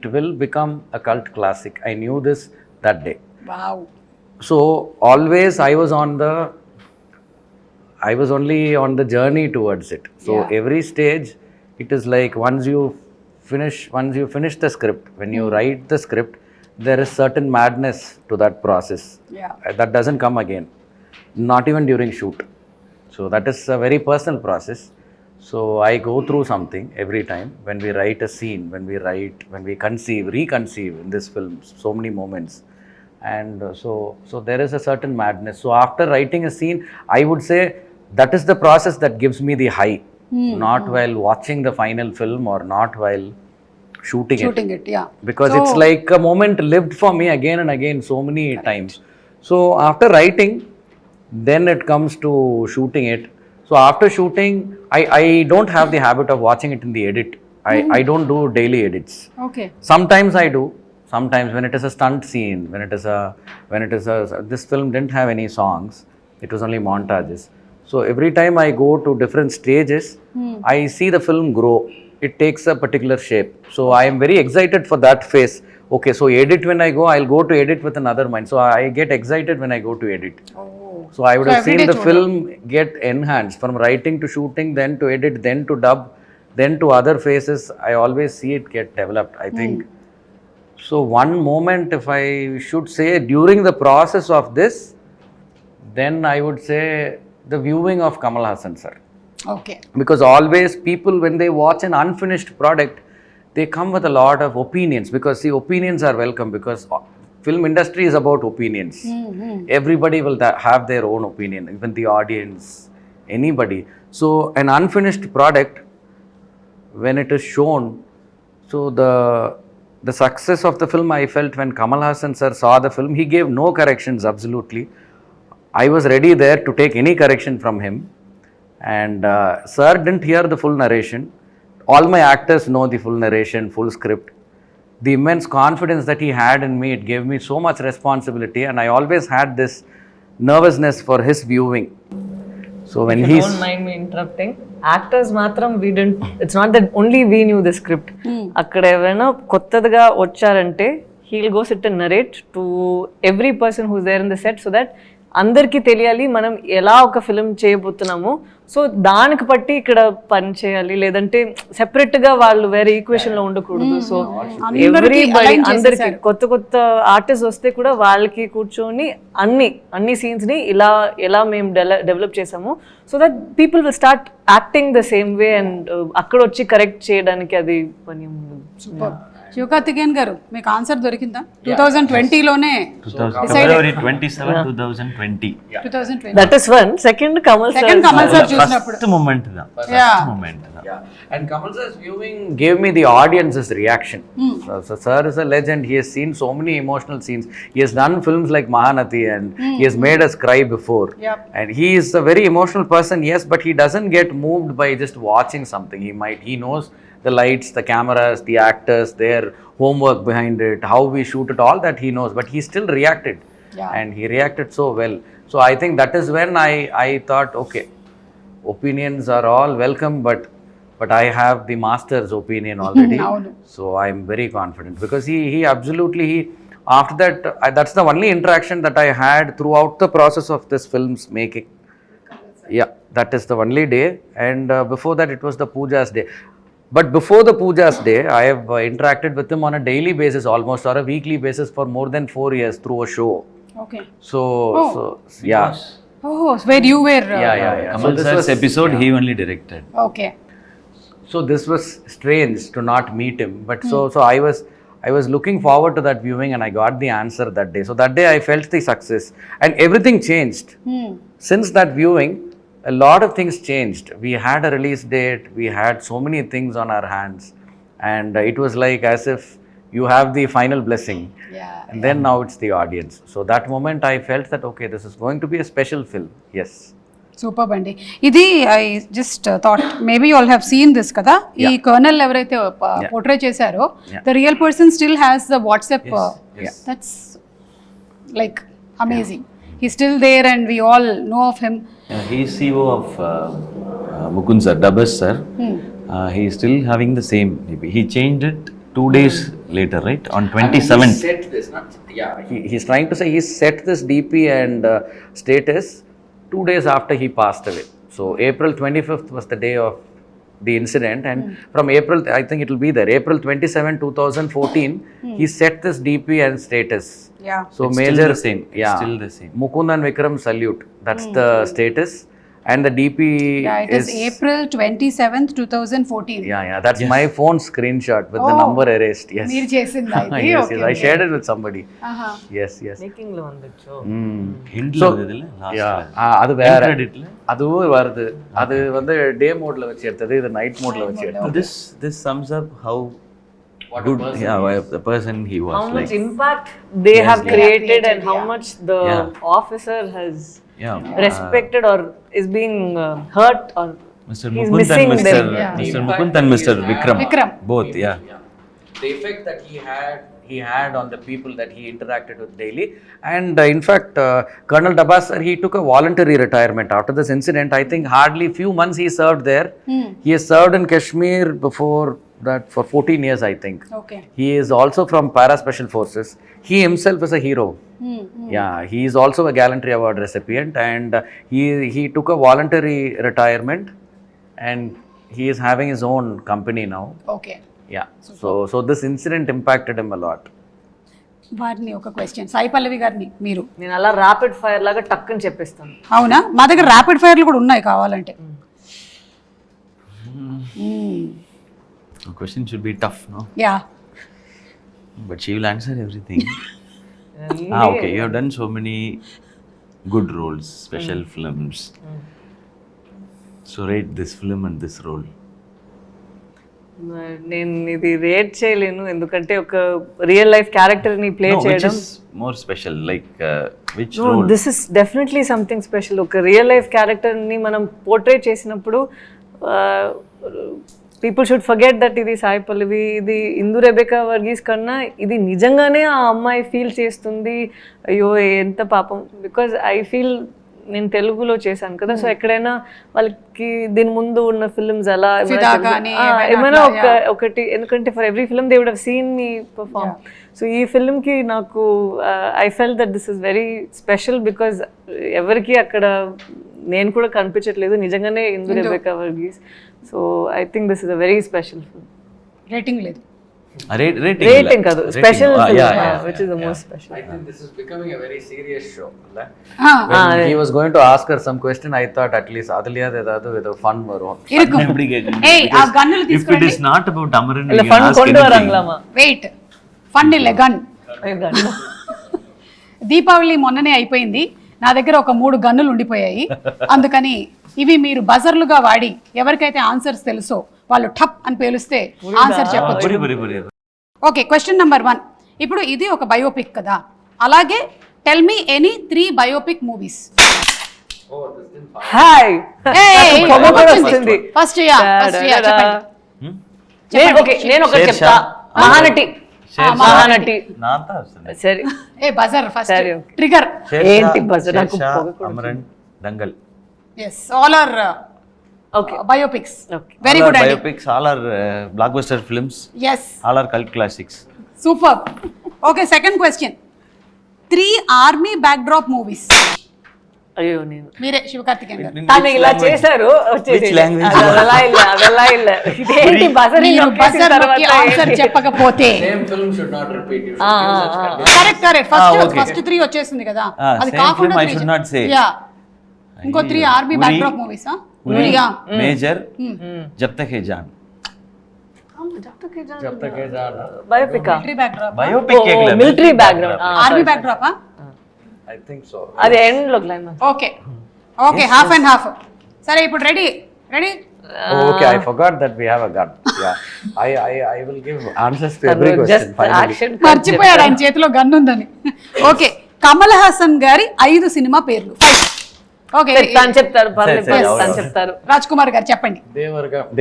will become a cult classic. I knew this that day. Wow. So always I was only on the journey towards it. So Yeah. every stage, it is like once you finish the script, when you write the script, there is certain madness to that process. Yeah. That doesn't come again, not even during shoot. So that is a very personal process. So I go through something every time when we write a scene, when we reconceive in this film, so many moments. And so there is a certain madness. So after writing a scene, I would say that is the process that gives me the high, not while watching the final film or not while shooting it. Yeah. Because So- it's like a moment lived for me again and again so many times. So after writing, then it comes to shooting it. So after shooting, I don't have the habit of watching it in the edit. I don't do daily edits. Okay. Sometimes I do. Sometimes when it is a stunt scene, this film didn't have any songs. It was only montages. So every time I go to different stages, I see the film grow. It takes a particular shape. So I am very excited for that phase. Okay, so edit when I go, I'll go to edit with another mind. So I get excited when I go to edit. Oh. So I would So have every seen day the cholo. film get enhanced from writing to shooting, then to edit, then to dub, then to other phases. I always see it get developed, I think. So one moment, if I should say, during the process of this, then I would say the viewing of Kamal Haasan sir. Okay. Because always people, when they watch an unfinished product, they come with a lot of opinions, because the opinions are welcome, because film industry is about opinions. Everybody will have their own opinion, even the audience, anybody. So an unfinished product, when it is shown, so the success of the film, I felt when Kamal Haasan sir saw the film, he gave no corrections, absolutely. I was ready there to take any correction from him. And sir didn't hear the full narration. All my actors know the full narration, full script. The immense confidence that he had in me, it gave me so much responsibility, and I always had this nervousness for his viewing. So when If you don't mind me interrupting, actors matram we didn't, it's not that only we knew the script. Akkada evana kottadaga vacharante, he'll go sit and narrate to every person who's there in the set, so that అందరికీ తెలియాలి మనం ఎలా ఒక film చేయబోతున్నాము. So దానికి బట్టి ఇక్కడ పని చేయాలి, లేదంటే సెపరేట్ గా వాళ్ళు వేరే ఈక్వేషన్ లో ఉండకూడదు. సో ఎవ్రీబడి అందరికి కొత్త కొత్త ఆర్టిస్ట్ వస్తే కూడా వాళ్ళకి కూర్చొని అన్ని సీన్స్ ని ఎలా మేము డెవలప్ చేసాము, so that people will start acting the same way and అక్కడ వచ్చి కరెక్ట్ చేయడానికి అది పని ఉండదు. శివకార్తికేయన్ గారు మీకు ఆన్సర్ దొరికిందా? 2020లోనే February 27, 2020. That is one. Second Kamal sir చూసినప్పుడు First moment da. First moment da. And Kamal sir's viewing gave me the audience's reaction. So sir is a legend. He has seen so many emotional scenes. He has done films like Mahanati and he has made us cry before. And he is a very emotional person, yes, but he doesn't get moved by just watching something. He knows the lights, the cameras, the actors, their homework behind it, how we shoot it, all that he knows, but he still reacted. And he reacted so well. So I think that is when I thought, okay, opinions are all welcome, but I have the master's opinion already. So I'm very confident because he absolutely, after that, that's the only interaction that I had throughout the process of this film's making. Yeah, that is the only day. And before that, it was the Puja's day. But before the Puja's day, I have interacted with him on a daily basis almost, or a weekly basis for more than 4 years through a show. Okay. So yeah. Oh, where you were Yeah. Kamal sir's episode he only directed. Okay. So this was strange to not meet him, but so I was looking forward to that viewing and I got the answer that day. So that day I felt the success and everything changed. Since that viewing, a lot of things changed. We had a release date, we had so many things on our hands, and it was like as if you have the final blessing. And then now it's the audience. So that moment I felt that okay, this is going to be a special film. Yes. Super అండి. ఇది I just thought maybe you all have seen this కదా, ఈ colonel ఎవరైతే portray చేశారో the real person still has the WhatsApp, that's like amazing. He's still there and we all know of him. He is CEO of Mukund sir, Dabas sir. He is still having the same DP. He changed it 2 days later, right? On 27th. He set this, he's trying to say he set this DP and status 2 days after he passed away. So April 25th was the day of the incident, and from April, I think it will be there, April 27, 2014, he set this DP and status. So It's major, still the same. It's still the same. Mukund and Vikram salute. That's the status. And the DP It is April 27th, 2014. That's my phone screenshot with the number erased. Yes. మీరు చేసిందా ఇది? Yes, I shared it with somebody. Yes. Making lo vandicho. Hindla idilla last. அது வேற அதுவும் வருது. அது வந்து டே மோட்ல வச்சு எடுத்தது, இது நைட் மோட்ல வச்சு எடுத்தது. This sums up how good the person he was. How much impact they have created and how much the officer has respected or is being hurt or Mr. he's Mukund missing and Mr. Mukund and Mr. Vikram. Both, The effect that he had on the people that he interacted with daily. And in fact, Colonel Dabas sir, he took a voluntary retirement after this incident. I think hardly few months he served there. He has served in Kashmir before that for 14 years, I think. Okay. He is also from Para Special Forces. He himself is a hero. He is also a Gallantry Award recipient, and he took a voluntary retirement, and he is having his own company now. Okay. So this incident impacted him a lot. వారిని ఒక question, Sai Pallavi గారిని మీరు. నేను అలా rapid fire లాగా టక్కని చెప్పేస్తాను. అవునా? మా దగ్గర ర్యాపిడ్ ఫైర్లు కూడా ఉన్నాయి కావాలంటే. The question should be tough, no? Yeah. But she will answer everything. Okay. You have done so many good roles, special films. So rate this film and this role. నేను ఇది రేట్ చేయలేను, ఎందుకంటే ఒక real life character ని play చేయడం. Which is more special, like which role? This is definitely something special. ఒక real life character ని మనం పోర్ట్రే చేసినప్పుడు పీపుల్ షుడ్ ఫర్గెట్ దట్ ఇది సాయి పల్లవి, ఇది ఇందు రెబెకా వర్గీస్ కన్నా ఇది నిజంగానే ఆ అమ్మాయి ఫీల్ చేస్తుంది, అయ్యో ఎంత పాపం. బికాజ్ ఐ ఫీల్ నేను తెలుగులో చేశాను కదా, సో ఎక్కడైనా వాళ్ళకి దీని ముందు ఉన్న ఫిల్మ్స్ ఎలా ఏమైనా ఒకటి, ఎందుకంటే for every film they would have seen me perform. So ఈ ఫిల్మ్కి నాకు I full that this is very special because ఎవరికి అక్కడ నేను కూడా కనిపించట్లేదు, నిజంగానే Indhu Rebecca Varghese. So I think this is a very special film. Rating లేదు, rating kadu special which is the most special. I think this is becoming a very serious show. When he was going to ask her some question, I thought at least adliya edadu with a fun varum. Hey, aa gannulu If teesukoni, it is not about Amaran, illa fun kondu varanglama. Wait, fun ille gun. Deepavali మొన్ననే అయిపోయింది, నా దగ్గర ఒక 3 గన్నులు ఉండిపోయాయి. అందుకని ఇవి మీరు బజర్లుగా వాడి ఎవరికైతే ఆన్సర్స్ తెలుసో వాళ్ళు టప్ అని పేలుస్తే ఆన్సర్ చెప్పొచ్చు. Okay, question number 1. ఇప్పుడు ఇది ఒక బయోపిక్ కదా, అలాగే tell me any 3 biopic movies. Hi first నేను ఒకటి చెప్తా, మహానటి. సరే, ఏ బజర్ ఫస్ట్ ట్రిగర్ ఏంటి బజర్? నాకు Amaran, Dangal. yes, all are biopics. Very good idea. Biopics, all are blockbuster films. Yes, all are cult classics. superb. Okay, second question. 3 army backdrop movies. అయ్యో, నేను మీరే శివకార్తికేయన్ గారు తను ఇలా చేశారు. అదలా ಇಲ್ಲ ఇదేంటి బజర్? మీరు బజర్ నొక్కి ఆన్సర్ చెప్పకపోతే కరెక్ట్ ఫస్ట్ 3 వచ్చేసింది కదా, అది కాకుండా ఇంకో 3 army backdrop movies. Major, Jab Tak Hai Jaan. Biopic biopic military background, army backdrop. I think so. అది ఎండ్ లో climax. Okay, half and half. సరే, ఇప్పుడు ready. Okay, I forgot that we have a gun. Yeah, I will give answers to every question finally. మర్చిపోయాడు ఆయన చేతిలో gun ఉందని. Okay, Kamal Haasan గారి 5 cinema పేర్లు. ఓకే, తను చెప్తారు, తను చెప్తారు. రాజ్ కుమార్ గారు చెప్పండి.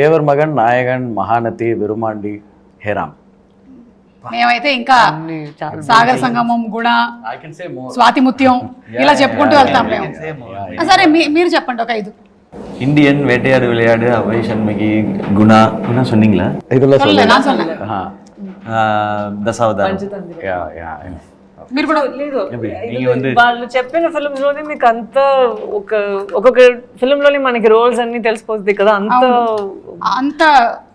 దేవర్ మగన్, నాయగన్, మహానతి, విరుమాండి, హేరామ్. మేమైతే ఇంకా సాగర్ సంగమం, గుణ, స్వాతి ముత్యం ఇలా చెప్పుకుంటూ వెళ్తాం మేము. సరే, మీరు చెప్పండి ఒక 5. ఇండియన్, వేటయాడు విளையாடு, అభయ్ షణ్ముఖి, గుణ சொன்னீங்களா? இதுல நான் சொன்னேன். దశావతారం. మీరు కూడా లేదు, వాళ్ళు చెప్పిన ఫిల్మ్స్ లోనే మీకు అంత ఒక్కొక్క ఫిల్మ్ లోనే మనకి రోల్స్ అన్ని తెలిసిపోతుంది కదా, అంత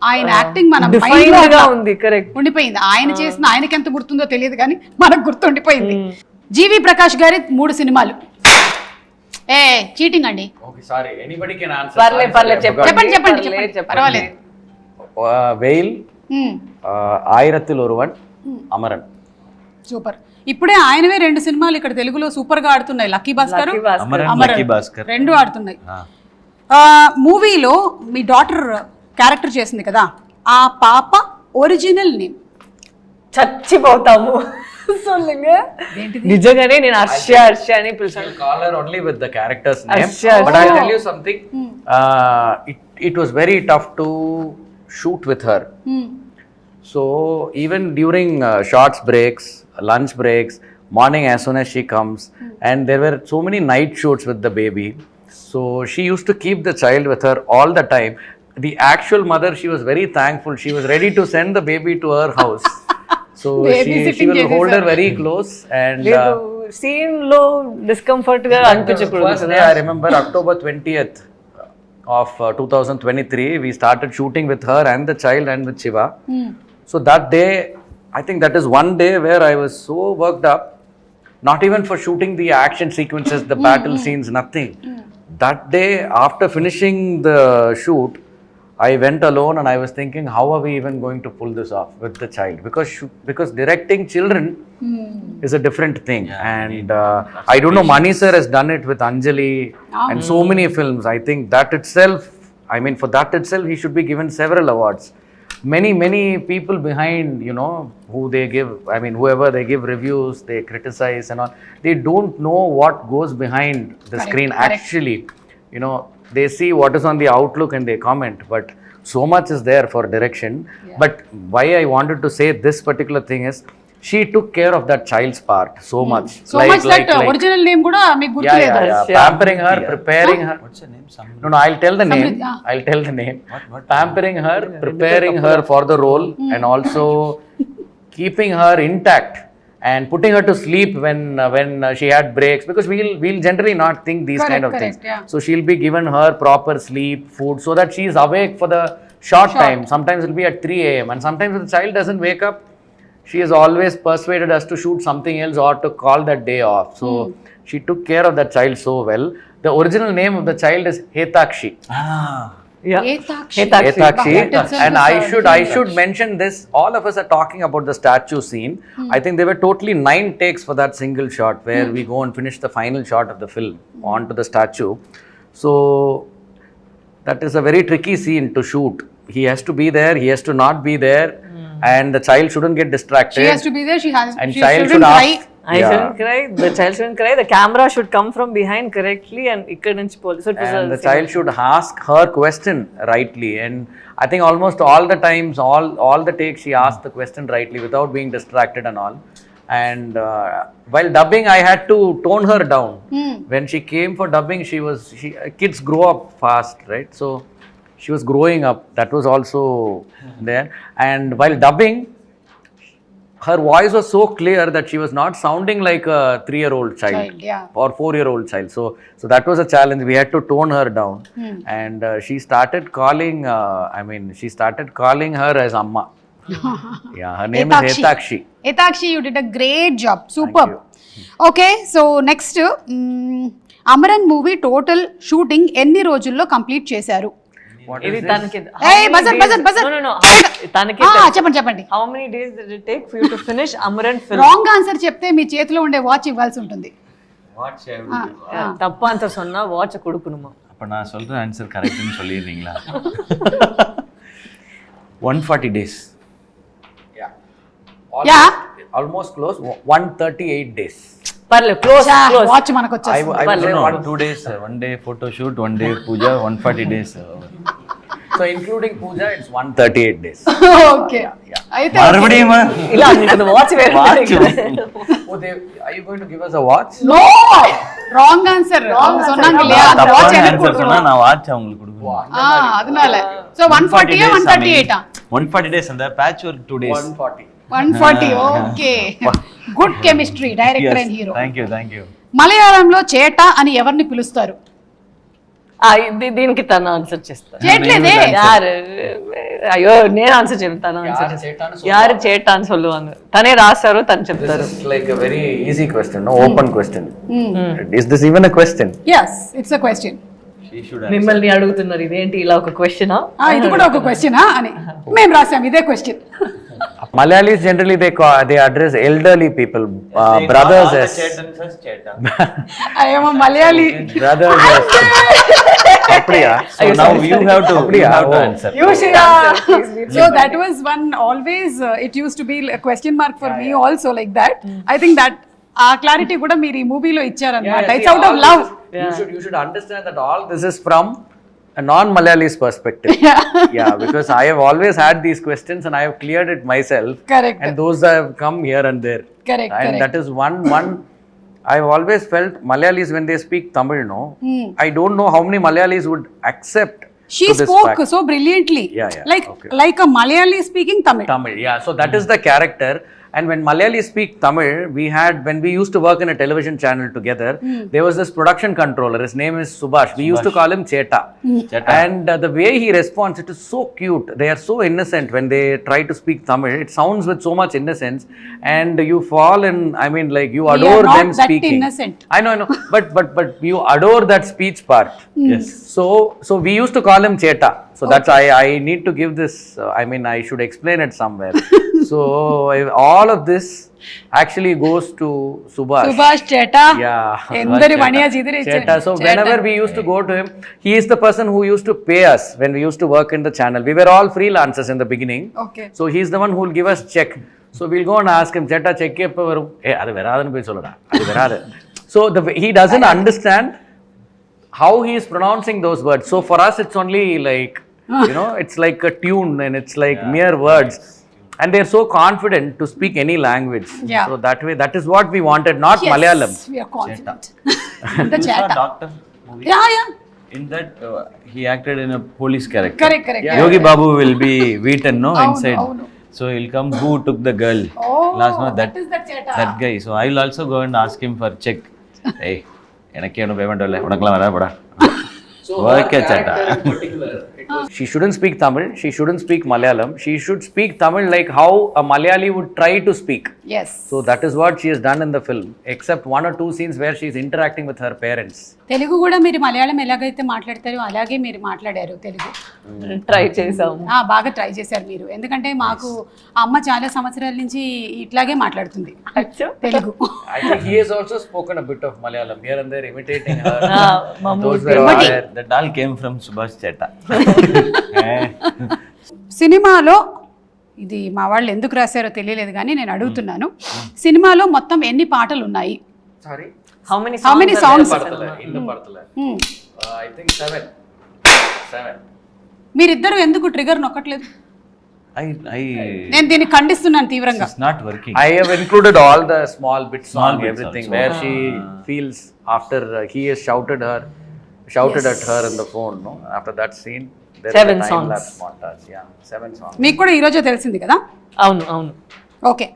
ఆయన యాక్టింగ్ మన డిఫైన్డ్ గా ఉంది. కరెక్ట్, ఉండిపోయింది. ఆయన చేసిన ఆయనకి ఎంత గుర్తుందో తెలియదు కానీ మనకు గుర్తుండిపోయింది. జీవి ప్రకాష్ గారి 3 సినిమాలు. చీటింగ్ అండి. Okay, sorry, anybody can answer. పర్లేదు చెప్పండి, పర్వాలేదు. వెయిల్, ఆయిరత్తిల్ ఒరువన్, అమరన్. సూపర్. ఇప్పుడే ఆయనవే 2 సినిమాలు ఇక్కడ తెలుగులో సూపర్ గా ఆడుతున్నాయి. లక్కీ భాస్కర్, అమరన్ 2 ఆడుతున్నాయి. మూవీలో మీ డాటర్ క్యారెక్టర్ చేసింది కదా, ఆ పాప ఒరిజినల్ నేమ్ చచ్చిపోతాము. నిజంగానే నేను హర్ష అని పిలిచాను. Call her only with the character's name. But I'll tell you something. It was very tough to shoot with her. So even during shots breaks, lunch breaks, morning as soon as she comes, and there were so many night shoots with the baby. So she used to keep the child with her all the time. The actual mother, she was very thankful. She was ready to send the baby to her house. So she will hold her very close. And scene lo discomfort ga anpichappudu. First day I remember October 20th of 2023, we started shooting with her and the child and with Siva. So that day, I think that is one day where I was so worked up, not even for shooting the action sequences, the battle scenes, nothing. That day, after finishing the shoot, I went alone and I was thinking, how are we even going to pull this off with the child? Because directing children is a different thing. And I don't know, Mani sir has done it with Anjali and so many films. I think that itself, I mean, for that itself, he should be given several awards. Many people behind, you know, who they give, I mean, whoever they give reviews, they criticize and all, they don't know what goes behind the screen. Actually, you know, they see what is on the outlook and they comment, but so much is there for direction. But why I wanted to say this particular thing is, she took care of that child's part so much. So much that original name kuda meeku yeah, gurtuledha. yeah. Pampering her, preparing her. What's her name? No, I'll tell the name. I'll tell the name. Pampering her, preparing her for the role, and also keeping her intact and putting her to sleep when she had breaks, because we'll generally not think these kind of things. Yeah. So she'll be given her proper sleep, food, so that she is awake for the short time. Sometimes it'll be at 3 a.m. and sometimes if the child doesn't wake up, she has always persuaded us to shoot something else or to call that day off. So she took care of that child so well. The original name of the child is Hetakshi. Yeah. Hetakshi. Hetakshi. That And itself I should mention this. All of us are talking about the statue scene. I think there were totally 9 takes for that single shot, where we go and finish the final shot of the film onto the statue. So that is a very tricky scene to shoot. He has to be there, he has to not be there, and the child shouldn't get distracted. She has to be there. She child shouldn't should cry. ask. I shouldn't cry. The child shouldn't cry. The camera should come from behind correctly and ikkad nunchi poli. So it was And the child should ask her question rightly. And I think almost all the times, all the takes, she asked the question rightly without being distracted and all. And while dubbing, I had to tone her down. When she came for dubbing, kids grow up fast, right? So she was growing up. That was also there. And while dubbing, her voice was so clear that she was not sounding like a 3-year-old child, or 4-year-old child. So that was a challenge. We had to tone her down. And she started calling, her as Amma. Yeah, her name is Hetakshi. Hetakshi, you did a great job. Superb. Okay, so next, Amaran movie total shooting ఎన్ని రోజుల్లో complete చేశారు? ఇది తనకి no తనకి చెప్పండి. How many days did it take for you to finish Amaran film? Wrong answer చెప్తే మీ చేతిలో ఉండే వాచ్ ఇవ్వాల్సి ఉంటుంది. தப்பு ஆன்சர் சொன்னா வாட்ச் கொடுக்கணுமா? அப்ப நான் சொல்ற ஆன்சர் கரெக்ட்னு சொல்லிடுறீங்களா? 140 days. Almost close. 138 days. పర్లేదు, క్లోజ్ వాచ్ మనకు వచ్చేస్తుంది. I would say 2 days, 1 day photo shoot, 1 day puja, 140 days. So including puja, it's 138 days. Okay. అయితే மறுபடியும் ఇలా నీకు వాచ్ వేరే Are you going to give us a watch? No wrong answer. அவங்க சொன்னாங்க இல்லையா அந்த வாட்ச் எனக்கு ஆன்சர் சொன்னா நான் வாட்ச் அவங்களுக்கு கொடுக்கணும். அதனால so 140 138 140 days and the patchwork 2 days. 140 okay. Good chemistry director and hero. Thank you. మలయాళంలో చేట అని ఎవరిని పిలుస్తారు? దీనికి తను ఆన్సర్ చేస్తాను. చేయట్లేదే. అయ్యో నేను ఆన్సర్ చెప్తాను. యారు చేటాను சொல்லுவாங்க. తనే రాస్తారు, తను చెప్తారు. This is like a very easy question, no open question. Is this even a question? Yes, it's a question. మిమ్మల్ని అడుగుతున్నారు ఇదేంటి ఇలా ఒక క్వశ్చనా? ఇది కూడా ఒక క్వశ్చనా అని మేము రాసాం ఇదే question. Malayalis generally they address elderly people, brothers as I am a Malayali. Brothers as Apriya. So now you have to answer. You should. So that was one always it used to be a question mark for me also like that. I think that clarity kuda meer ee movie lo ichcharanamata. It's out of love. You should understand that all this is from a non-Malayalis perspective. Yeah, because I have always had these questions and I have cleared it myself. Correct. And those have come here and there. Correct. And that is one I've always felt Malayalis when they speak Tamil, I don't know how many Malayalis would accept. She spoke so brilliantly. Like a Malayali speaking Tamil. Yeah. So that is the character. And when Malayalis speak Tamil, when we used to work in a television channel together, there was this production controller. His name is Subhash. We used to call him Cheta. And the way he responds, it is so cute. They are so innocent when they try to speak Tamil. It sounds with so much innocence, and you fall in. I mean, like you adore them speaking. Innocent. I know. But you adore that speech part. Yes. So we used to call him Cheta. So that's I need to give this. I should explain it somewhere. So all of this actually goes to Subhash Cheta. Yeah. Endari maniya jidire Cheta. So whenever we used to go to him, he is the person who used to pay us when we used to work in the channel. We were all freelancers in the beginning. Okay. So he's the one who will give us check. So we'll go and ask him, Cheta, check eppa varum? Adu veradanu poi sollada. Adu veradu. So he doesn't understand how he is pronouncing those words. So for us, it's only like, it's like a tune and it's like mere words. And they're so confident to speak any language. Yeah. So that way, that is what we wanted, not Yes, Malayalam. we are confident. The You saw Cheta. Doctor movie? Yeah. In that, he acted in a police character. Correct. Yogi Babu will be beaten, no, Avunu, inside. avunu. So he'll come, who took the girl? Oh, Last month, that is that Cheta. that guy. So I'll also go and ask him for check. Hey, எனக்கு என்ன payment இல்லை உனக்கெல்லாம் வரா போடா. Okay சேட்டா. She shouldn't speak Tamil, she shouldn't speak Malayalam, she should speak Tamil like how a Malayali would try to speak. Yes. So that is what she has done in the film, except 1 or 2 scenes where she is interacting with her parents. Telugu కూడా మీరు మలయాళం ఎలాగైతే మాట్లాడతారో అలాగే మీరు మాట్లాడారు Telugu. Try చేసాము. బాగా try చేశారు మీరు, ఎందుకంటే మాకు అమ్మ చాలా సంవత్సరాల నుంచి ఇట్లాగే మాట్లాడుతుంది Telugu. I think he has also spoken a bit of Malayalam here and there, imitating her. Those Mammootty. were all there. That all came from Subhash Cheta. సినిమాలో ఇది మా వాళ్ళు ఎందుకు రాశారో తెలియలేదు కానీ నేను అడుగుతున్నాను, సినిమాలో మొత్తం ఎన్ని పాటలు ఉన్నాయి? Sorry? How many songs? In the Parthala. I think 7. మీరిద్దరు ఎందుకు ట్రిగర్ నొక్కట్లేదు? I నేను దీన్ని ఖండిస్తున్నాను తీవ్రంగా. it's not working. I have included all the small bits Small song, bits everything, also. where she feels after he has shouted at her in the phone, no? After that scene, there 7 is a songs. time-lapse montage. Yeah, 7 songs. మీకు కూడా ఈరోజే తెలిసింది కదా? అవును. Okay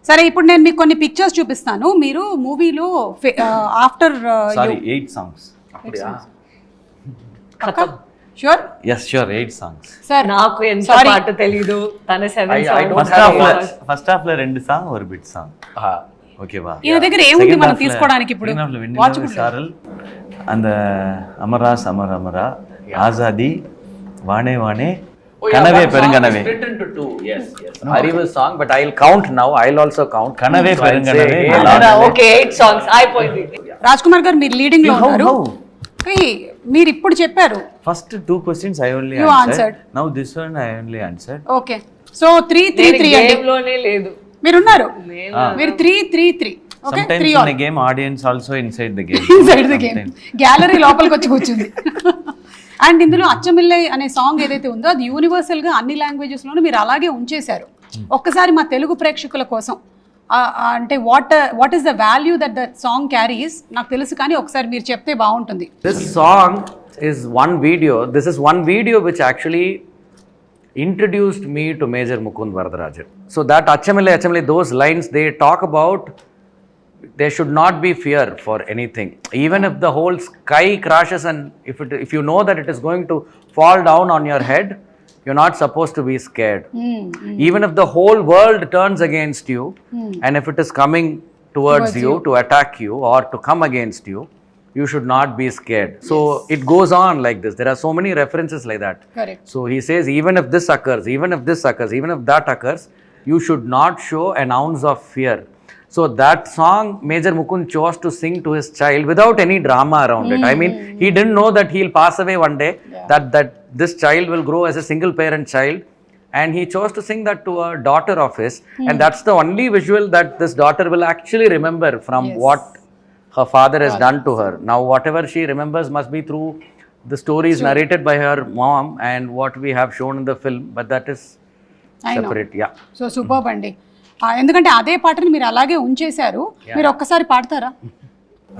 సరే, ఇప్పుడు నేను మీకు కొన్ని పిక్చర్స్ చూపిస్తాను. మీరు మూవీలో after Sorry, 8 songs. Sure? Yes, sure, 8 songs. Sir నాకు ఎంత పాట తెలీదు, తన 7 I songs. don't First half la 2 song or bit song. Okay ba. ఈయన దగ్గర ఏముంది మనం తీసుకోవడానికి ఇప్పుడు? సారల్ and Amara Samara Amara Azadi Vane Vane Kanave Peranganave. Split into 2. Yes. Ariva's song, but I'll count now. I'll also count. Kanave So I'll say, Peranganave. Okay 8 songs అయిపోయింది. రాజ్ కుమార్ గారు మీరు leading లో ఉన్నారు. How? మీరు ఇప్పుడు చెప్పారు. First 2 questions I only You answered. answered. Now this one I only answered. Okay so 3-3-3 అండి. Game లోనే లేదు. మీరున్నారు, మీరు 3-3-3. Okay, Sometimes 3 in all a game audience also inside the game. Inside the game, gallery లోపలికి వచ్చి కూర్చుంది. And ఇందులో అచ్చమిల్లై అనే సాంగ్ ఏదైతే ఉందో అది యూనివర్సల్ గా అన్ని లాంగ్వేజెస్ లోనూ మీరు అలాగే ఉంచేశారు. ఒక్కసారి మా తెలుగు ప్రేక్షకుల కోసం అంటే what is the value that the song carries నాకు తెలుసు, కానీ ఒకసారి మీరు చెప్తే బాగుంటుంది. This song is one video. This is one video which actually introduced me to Major Mukund Varadarajan. So that Achamile, those lines, they talk about there should not be fear for anything. Even if the whole sky crashes and if you know that it is going to fall down on your head, you're not supposed to be scared. Even if the whole world turns against you, and if it is coming towards you to attack you or to come against you, you should not be scared. So it goes on like this. There are so many references like that. Correct. So he says, even if this occurs, even if this occurs, even if that occurs, you should not show an ounce of fear. So that song Major Mukund chose to sing to his child without any drama around it. I mean, he didn't know that he'll pass away one day, that this child will grow as a single parent child, and he chose to sing that to a daughter of his, and that's the only visual that this daughter will actually remember from what her father has done to her. Now whatever she remembers must be through the stories narrated by her mom and what we have shown in the film, but that is separate. Yeah. So superb అండి, ఎందుకంటే అదే పాటని మీరు అలాగే ఉంచేశారు. మీరు ఒక్కసారి పాడతారా?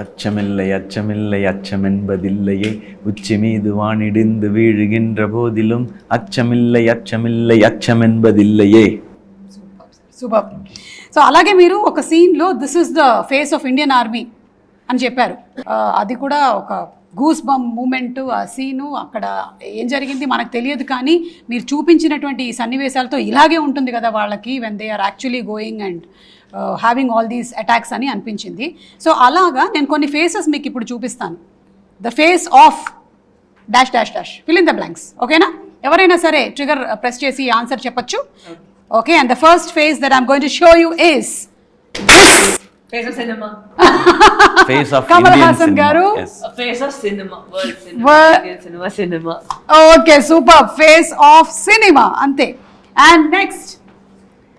அச்சமில்லை அச்சமில்லை அச்சமென்பதில்லையே உச்சி மீது வானிடிந்து வீழுகின்ற போதிலும் அச்சமில்லை அச்சமில்லை அச்சமென்பதில்லையே. సూపర్. సో అలాగే మీరు ఒక సీన్లో this is the face of Indian army అని చెప్పారు. అది కూడా ఒక గూస్ బంప్ మూమెంట్. ఆ సీను అక్కడ ఏం జరిగింది మనకు తెలియదు, కానీ మీరు చూపించినటువంటి ఈ సన్నివేశాలతో ఇలాగే ఉంటుంది కదా వాళ్ళకి when they are actually going and having all these attacks అని అనిపించింది. సో అలాగా నేను కొన్ని ఫేసెస్ మీకు ఇప్పుడు చూపిస్తాను. The face of dash dash dash fill in the blanks. ఓకేనా? ఎవరైనా సరే ట్రిగర్ ప్రెస్ చేసి ఆన్సర్ చెప్పచ్చు. Okay, and the first face that I'm going to show you is Face of cinema. Face of Kamal Indian Hassan cinema. garu. Yes. A face of cinema. World cinema. Indian cinema. Okay, super. Face of cinema అంతే. And next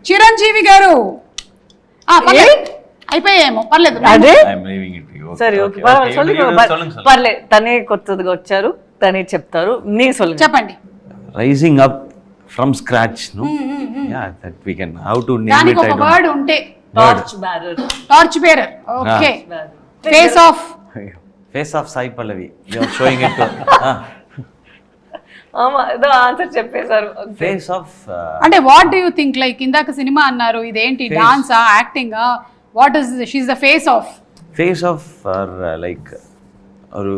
Chiranjeevi గారు. అయిపోయాయేమో, పర్లేదు. అదే I'm leaving it to you. సరే okay, పర్లే. తనే కొత్తగా వచ్చారు, తనే చెప్తారు. నీ సొల్లు చెప్పండి. Rising up from scratch, no? Yeah, that we can. How to name దానికి it? I ఒక don't వర్డ్ ఉంటే torch bearer. Torch bearer. Okay. Face of. Face of Sai Pallavi. You are showing it to. ఏదో answer చెప్పేశారు. Face of. అంటే what do you think, like ఇందాక సినిమా అన్నారు, ఇదేంటి డాన్సా యాక్టింగా, what is she is the face of? Face of or like ஒரு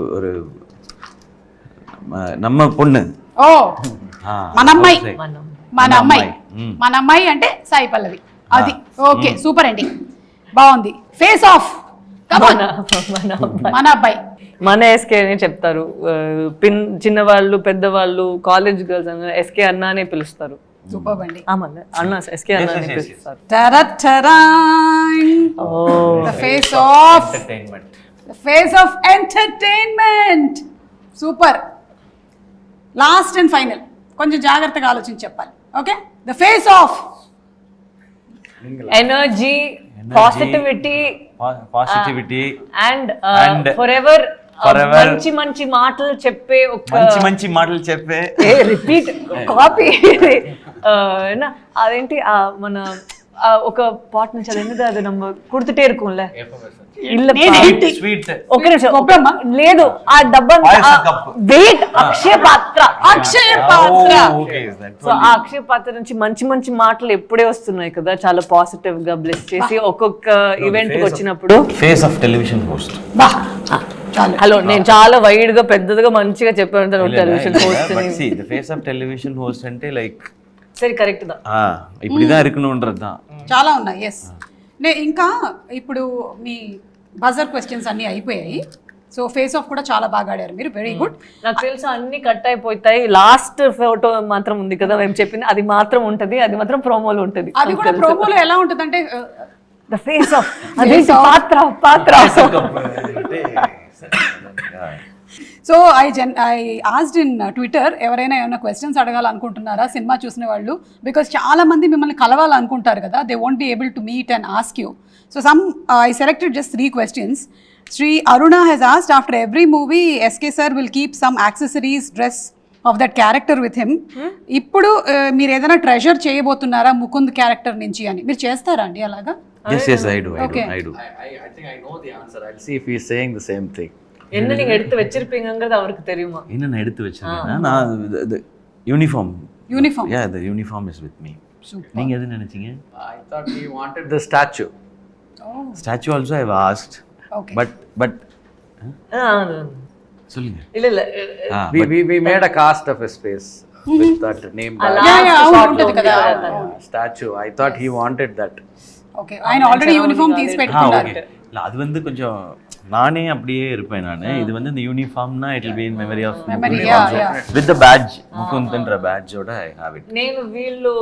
நம்ம பொண்ணு. ఓ మన అమ్మాయి. మన అమ్మాయి అంటే సాయి పల్లవి. అది ఓకే, సూపర్ అండి, బాగుంది. ఫేస్ ఆఫ్ మన అబ్బాయి. మన ఎస్కే అని చెప్తారు. చిన్నవాళ్ళు పెద్దవాళ్ళు కాలేజ్ గర్ల్స్ అని ఎస్కే అన్న అనే పిలుస్తారు. సూపర్ అండి. అన్న ఎస్కే అన్న అని పిలుస్తారు. Face of face of entertainment. Super. Last and final, కొంచెం జాగ్రత్తగా ఆలోచించి చెప్పాలి. Okay, the face of energy, positivity and forever మంచి మంచి మాటలు చెప్పే ఒక మంచి మాటలు చెప్పే రిపీట్ కాపీ. అదేంటి మన ఒక పాట్ నుంచి అది అది நம்ம கொடுத்துட்டே இருக்கும்ல இல்ல స్వీట్. ఒక నిమిషం లేదు, ఆ డబ్బా వెయిట్ అక్షయ పాత్ర. సో ఆ అక్షయ పాత్ర నుంచి మంచి మంచి మాటలు ఎప్పుడే వస్తున్నాయి కదా, చాలా పాజిటివ్ గా బ్లెస్ చేసి ఒక్కొక్క ఈవెంట్ కి వచ్చినప్పుడు. Face of television host. Hello, నేను చాలా వైడ్ గా పెద్దదిగా మంచిగా చెప్పాను television host. The face of television host అంటే లైక్ సరే కరెక్ట్ దా, இப்படிதான் இருக்கணும்ன்றதா చాలా ఉన్నాయి. ఎస్, ఇంకా ఇప్పుడు మీ బజర్ క్వశ్చన్స్ అన్నీ అయిపోయాయి. సో ఫేస్ ఆఫ్ కూడా చాలా బాగా ఆడారు మీరు, వెరీ గుడ్. నాకు తెలుసు అన్ని కట్ అయిపోతాయి. లాస్ట్ ఫోటో మాత్రం ఉంది కదా మేము చెప్పింది, అది మాత్రం ఉంటది, అది మాత్రం ప్రోమోలో ఉంటది. అది కూడా ప్రోమోలో ఎలా ఉంటుంది అంటే ద ఫేస్ ఆఫ్ అదే పాత్ర. So I asked in Twitter, ఎవరైనా ఏమైనా క్వశ్చన్స్ అడగాలనుకుంటున్నారా సినిమా చూసిన వాళ్ళు, బికాస్ చాలా మంది మిమ్మల్ని కలవాలనుకుంటారు కదా, they won't be able to meet and ask you. So I selected just 3 questions. Sri Aruna has asked, after every movie SK sir will keep some accessories, dress of that character with him. ఇప్పుడు మీరు ఏదైనా treasure చేయబోతున్నారా Mukund character నుంచి అని, మీరు చేస్తారా అండి అలాగా? Yes, I do. I think I know the answer. I'll see if he's saying the same thing. என்ன நீங்க எடுத்து வச்சிருப்பீங்கங்கிறது அவருக்கு தெரியுமா? என்ன நான் எடுத்து வச்சிருக்கேன்னா, நான் the uniform. Yeah, the uniform is with me. நீங்க எது நினைச்சீங்க? I thought he wanted the statue. Statue also I've asked. Okay. But சொல்லுங்க. இல்ல We made a cast of his face with that name. Statue. I thought he wanted that. Okay, ఆయన already uniform తీసి పెట్టుకున్నారు. இல்ல அது வந்து கொஞ்சம் நானே அப்படியே இருப்பேன் நானு. இது வந்து இந்த யூனிஃபார்ம்னா it will be in memory of with the badge, Mukund badge కూడా ఐ హావ్ ఇట్. నేను వీళ్ళు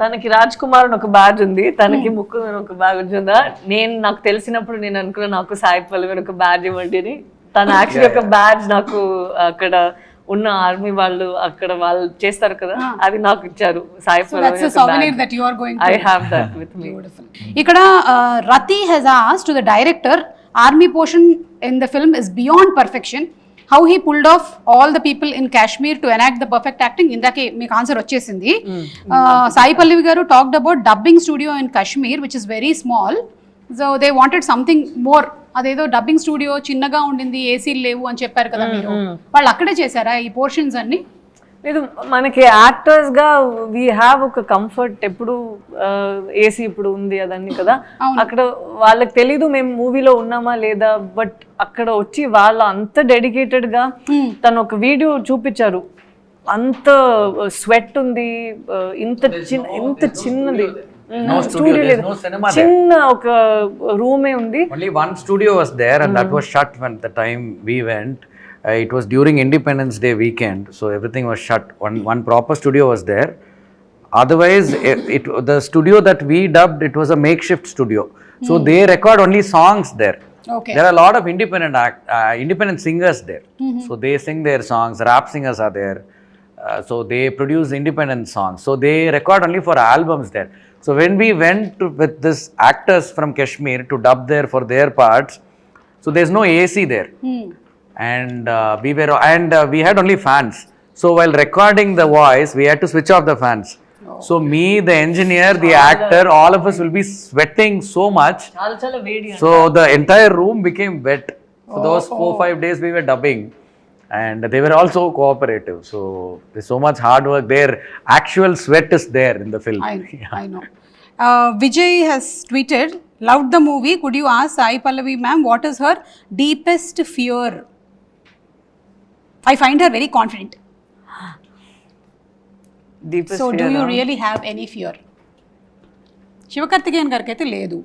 తనకి రాజ్ కుమార్ అని ఒక బ్యాడ్జ్ ఉంది, తనకి ముకుంద్ అని ఒక బ్యాడ్జ్ ఉందా. నేను నాకు తెలిసినప్పుడు నేను అనుకున్నా నాకు సాయి పల్లవి ఒక బ్యాడ్జ్ ఇవ్వండి అని. తన యాక్చువల్లీ ఒక బ్యాడ్జ్ నాకు అక్కడ ఉన్న ఆర్మీ వాళ్ళు అక్కడ వాళ్ళు చేస్తారు కదా, అది నాకు ఇచ్చారు Sai Pallavi. I have that with me. ఇక్కడ రతి he's asked to the director, army portion in the film is beyond perfection. How he pulled off all the people in Kashmir to enact the perfect acting. Indake meek answer vachesindi. Sai Pallavi garu talked about dubbing studio in Kashmir, which is very small. So they wanted something more. అదేదో dubbing studio చిన్నగా ఉండింది, ఏసీలు లేవు అని చెప్పారు కదా మీరు, వాళ్ళు అక్కడే చేశారా ఈ పోర్షన్స్ అన్ని? లేదు, మనకి యాక్టర్స్ గా వీ హ్యావ్ ఒక కంఫర్ట్. ఎప్పుడు ఏసీ ఇప్పుడు ఉంది అదన్నీ కదా, అక్కడ వాళ్ళకి తెలీదు మేము మూవీలో ఉన్నామా లేదా. బట్ అక్కడ వచ్చి వాళ్ళు అంత డెడికేటెడ్ గా తను ఒక వీడియో చూపించారు, అంత స్వెట్ ఉంది, ఇంత చిన్నది స్టూడియో లేదు, చిన్న ఒక రూమే ఉంది. Only one studio was there and that was shut when the time we went. It was during Independence Day weekend, so everything was shut. One proper studio was there. Otherwise, the studio that we dubbed, it was a makeshift studio. So they record only songs there. Okay. There are a lot of independent singers there. So they sing their songs. Rap singers are there. So they produce independent songs. So they record only for albums there. So when we went with this actors from Kashmir to dub there for their parts, so there's no AC there. And we had only fans. So while recording the voice, we had to switch off the fans. So me, the engineer, the actor, all of us will be sweating so much. చాలా వేడి. So the entire room became wet. For those 4-5 days we were dubbing, and they were also cooperative. So there's so much hard work. Their actual sweat is there in the film. I know. Vijay has tweeted, loved the movie. Could you ask Sai Pallavi ma'am what is her deepest fear? I find her very confident. Deepest So fear, do you really have any fear? Siva Karthikeyan గారికి అయితే లేదు,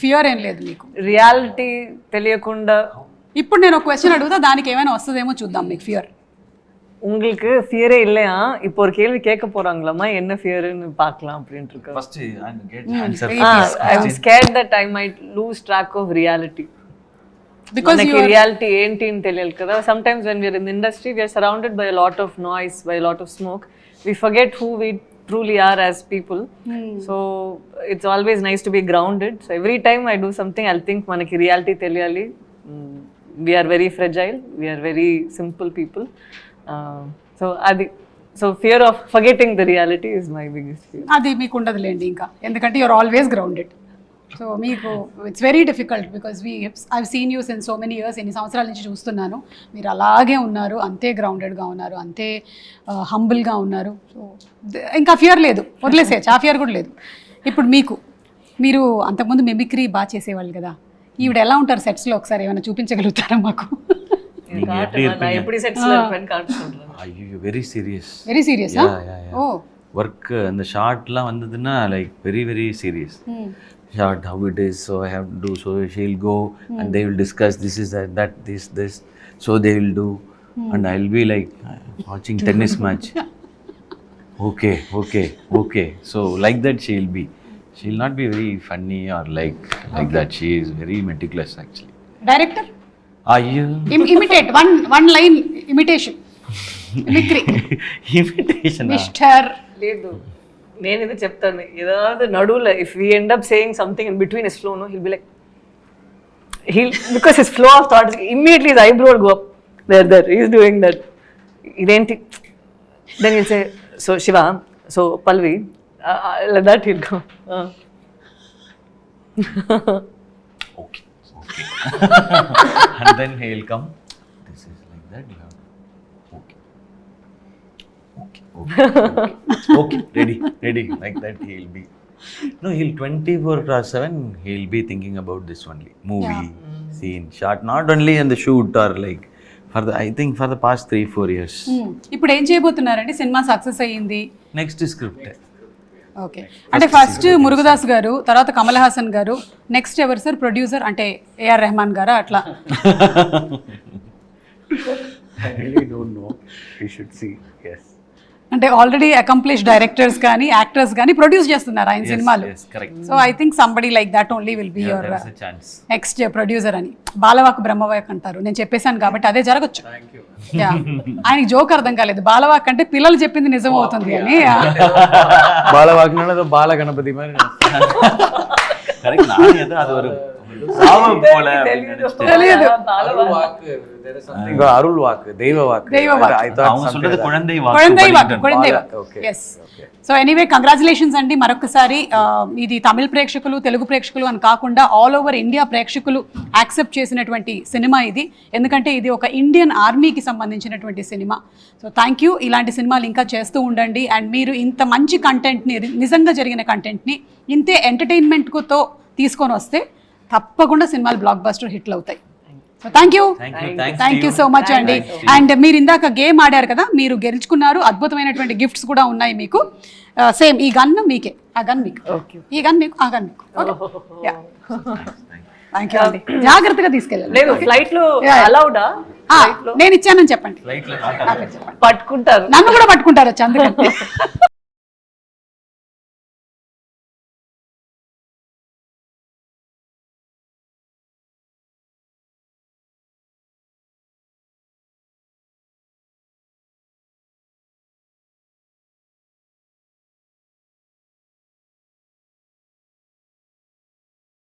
fear ఏం లేదు మీకు. Reality తెలియకుండా ఇప్పుడు నేను ఒక క్వశ్చన్ అడుగుతా, దానికి ఏమైనా వస్తుందేమో చూద్దాం. మీకు ఫియర్, உங்களுக்கு ஃபியரே இல்லையா? இப்போ ஒரு கேள்வி கேட்க போறாங்களாமா, என்ன ஃபியர்னு பார்க்கலாம் அப்படின்ட்டு இருக்கு. First, get answer. I'm scared that I might lose track of reality. Because మనకి రియాలిటీ ఏంటి అని తెలియాలి కదా. Sometimes when we are in the industry, we are surrounded by a lot of noise, by a lot of smoke. We forget who we truly are as people. So it's always nice to be grounded. So every time I do something, I'll think manaki reality teliyali. We are very fragile, we are very simple people. So fear of forgetting the reality is my biggest fear. అది మీకు ఉండదులేండి ఇంకా, ఎందుకంటే you're always grounded. So మీకు it's very difficult because I've seen you since so many years. ఎన్ని సంవత్సరాల నుంచి చూస్తున్నాను, మీరు అలాగే ఉన్నారు, అంతే గ్రౌండెడ్గా ఉన్నారు, అంతే హంబుల్గా ఉన్నారు. సో ఇంకా ఫియర్ లేదు, వదిలేసేయచ్చు, ఆ ఫియర్ కూడా లేదు. ఇప్పుడు మీరు అంతకుముందు మిమిక్రీ బాగా చేసేవాళ్ళు కదా, ఈవిడ ఎలా ఉంటారు సెట్స్లో ఒకసారి ఏమైనా చూపించగలుగుతారా మాకు? எப்படி செட்ஸ்ல இருப்பேன் காட்டுறேன். ஐயோ, வெரி சீரியஸ். Very serious? ఓ, ஒர்க் அந்த ஷார்ட்லாம் வந்ததுன்னா like very very serious. Shot how it is, so I have to do. So she'll go and they will discuss, this is that this, so they will do, and I'll be like watching tennis match. Okay, so like that she'll not be very funny or like that. She is very meticulous actually. Director Ayyo. Imitate one line imitation. Mimicry. Imitation. Mister. లేదు, నేను ఇది చెప్తాను. ఏதாவது నడువులో if we end up saying something in between his flow, no he'll be like because his flow of thoughts immediately his eyebrow will go up. There he is doing that. ఇదేంటి, then he'll say, so Siva, so Pallavi, like that he'll go. Okay. And then he'll come, this is like that, you have okay, ready, like that he'll be. No, he'll 24/7 he'll be thinking about this only, movie, scene, shot, not only in the shoot or like I think for the past 3-4 years. ఇప్పుడు ఏం చేయబోతున్నారండి? Cinema success అయ్యింది, next script. Okay, అంటే first Murugadoss గారు, తర్వాత కమల్ హాసన్ గారు, next ఎవరు sir producer? అంటే AR Rahman గారా అట్లా? I really don't know. We should see. Yes. అంటే ఆల్రెడీ అకంప్లిష్ డైరెక్టర్స్ కానీ యాక్టర్స్ కానీ ప్రొడ్యూస్ చేస్తున్నారు ఆయన సినిమాలు. So I think somebody like that only will be your next producer అని. బాలవాక్ బ్రహ్మవాక్ అంటారు, నేను చెప్పేశాను కాబట్టి అదే జరగచ్చు. ఆయనకి జోక్ అర్థం కాలేదు, బాలవాక్ అంటే పిల్లలు చెప్పింది నిజం అవుతుంది అని. బాలవాక్ బాల గణపతి మరి అరుள் వాక్, దైవ వాక్. సో ఎనీవే కంగ్రాచులేషన్స్ అండి మరొకసారి. ఇది తమిళ ప్రేక్షకులు, తెలుగు ప్రేక్షకులు అని కాకుండా ఆల్ ఓవర్ ఇండియా ప్రేక్షకులు యాక్సెప్ట్ చేసినటువంటి సినిమా ఇది. ఎందుకంటే ఇది ఒక ఇండియన్ ఆర్మీకి సంబంధించినటువంటి సినిమా. సో థ్యాంక్ యూ, ఇలాంటి సినిమాలు ఇంకా చేస్తూ ఉండండి. అండ్ మీరు ఇంత మంచి కంటెంట్ని, నిజంగా జరిగిన కంటెంట్ని ఇంతే ఎంటర్టైన్మెంట్తో తీసుకొని వస్తే తప్పకుండా సినిమాలు బ్లాక్ బస్టర్ హిట్లు అవుతాయి. So thank you so much అండి. అండ్ మీరు ఇందాక గేమ్ ఆడారు కదా, మీరు గెలుచుకున్నారు, అద్భుతమైనటువంటి గిఫ్ట్స్ కూడా ఉన్నాయి మీకు. సేమ్ ఈ గన్ మీకే, ఆ గన్ మీకు, ఈ గన్ మీకు, ఆ గన్ మీకు. థ్యాంక్ యూ అండి, జాగ్రత్తగా తీసుకెళ్ళండి. ఫ్లైట్ లో అలౌడా? నేను ఇచ్చానని చెప్పండి, పట్టుకుంటారు, నన్ను కూడా పట్టుకుంటారు అందుకని.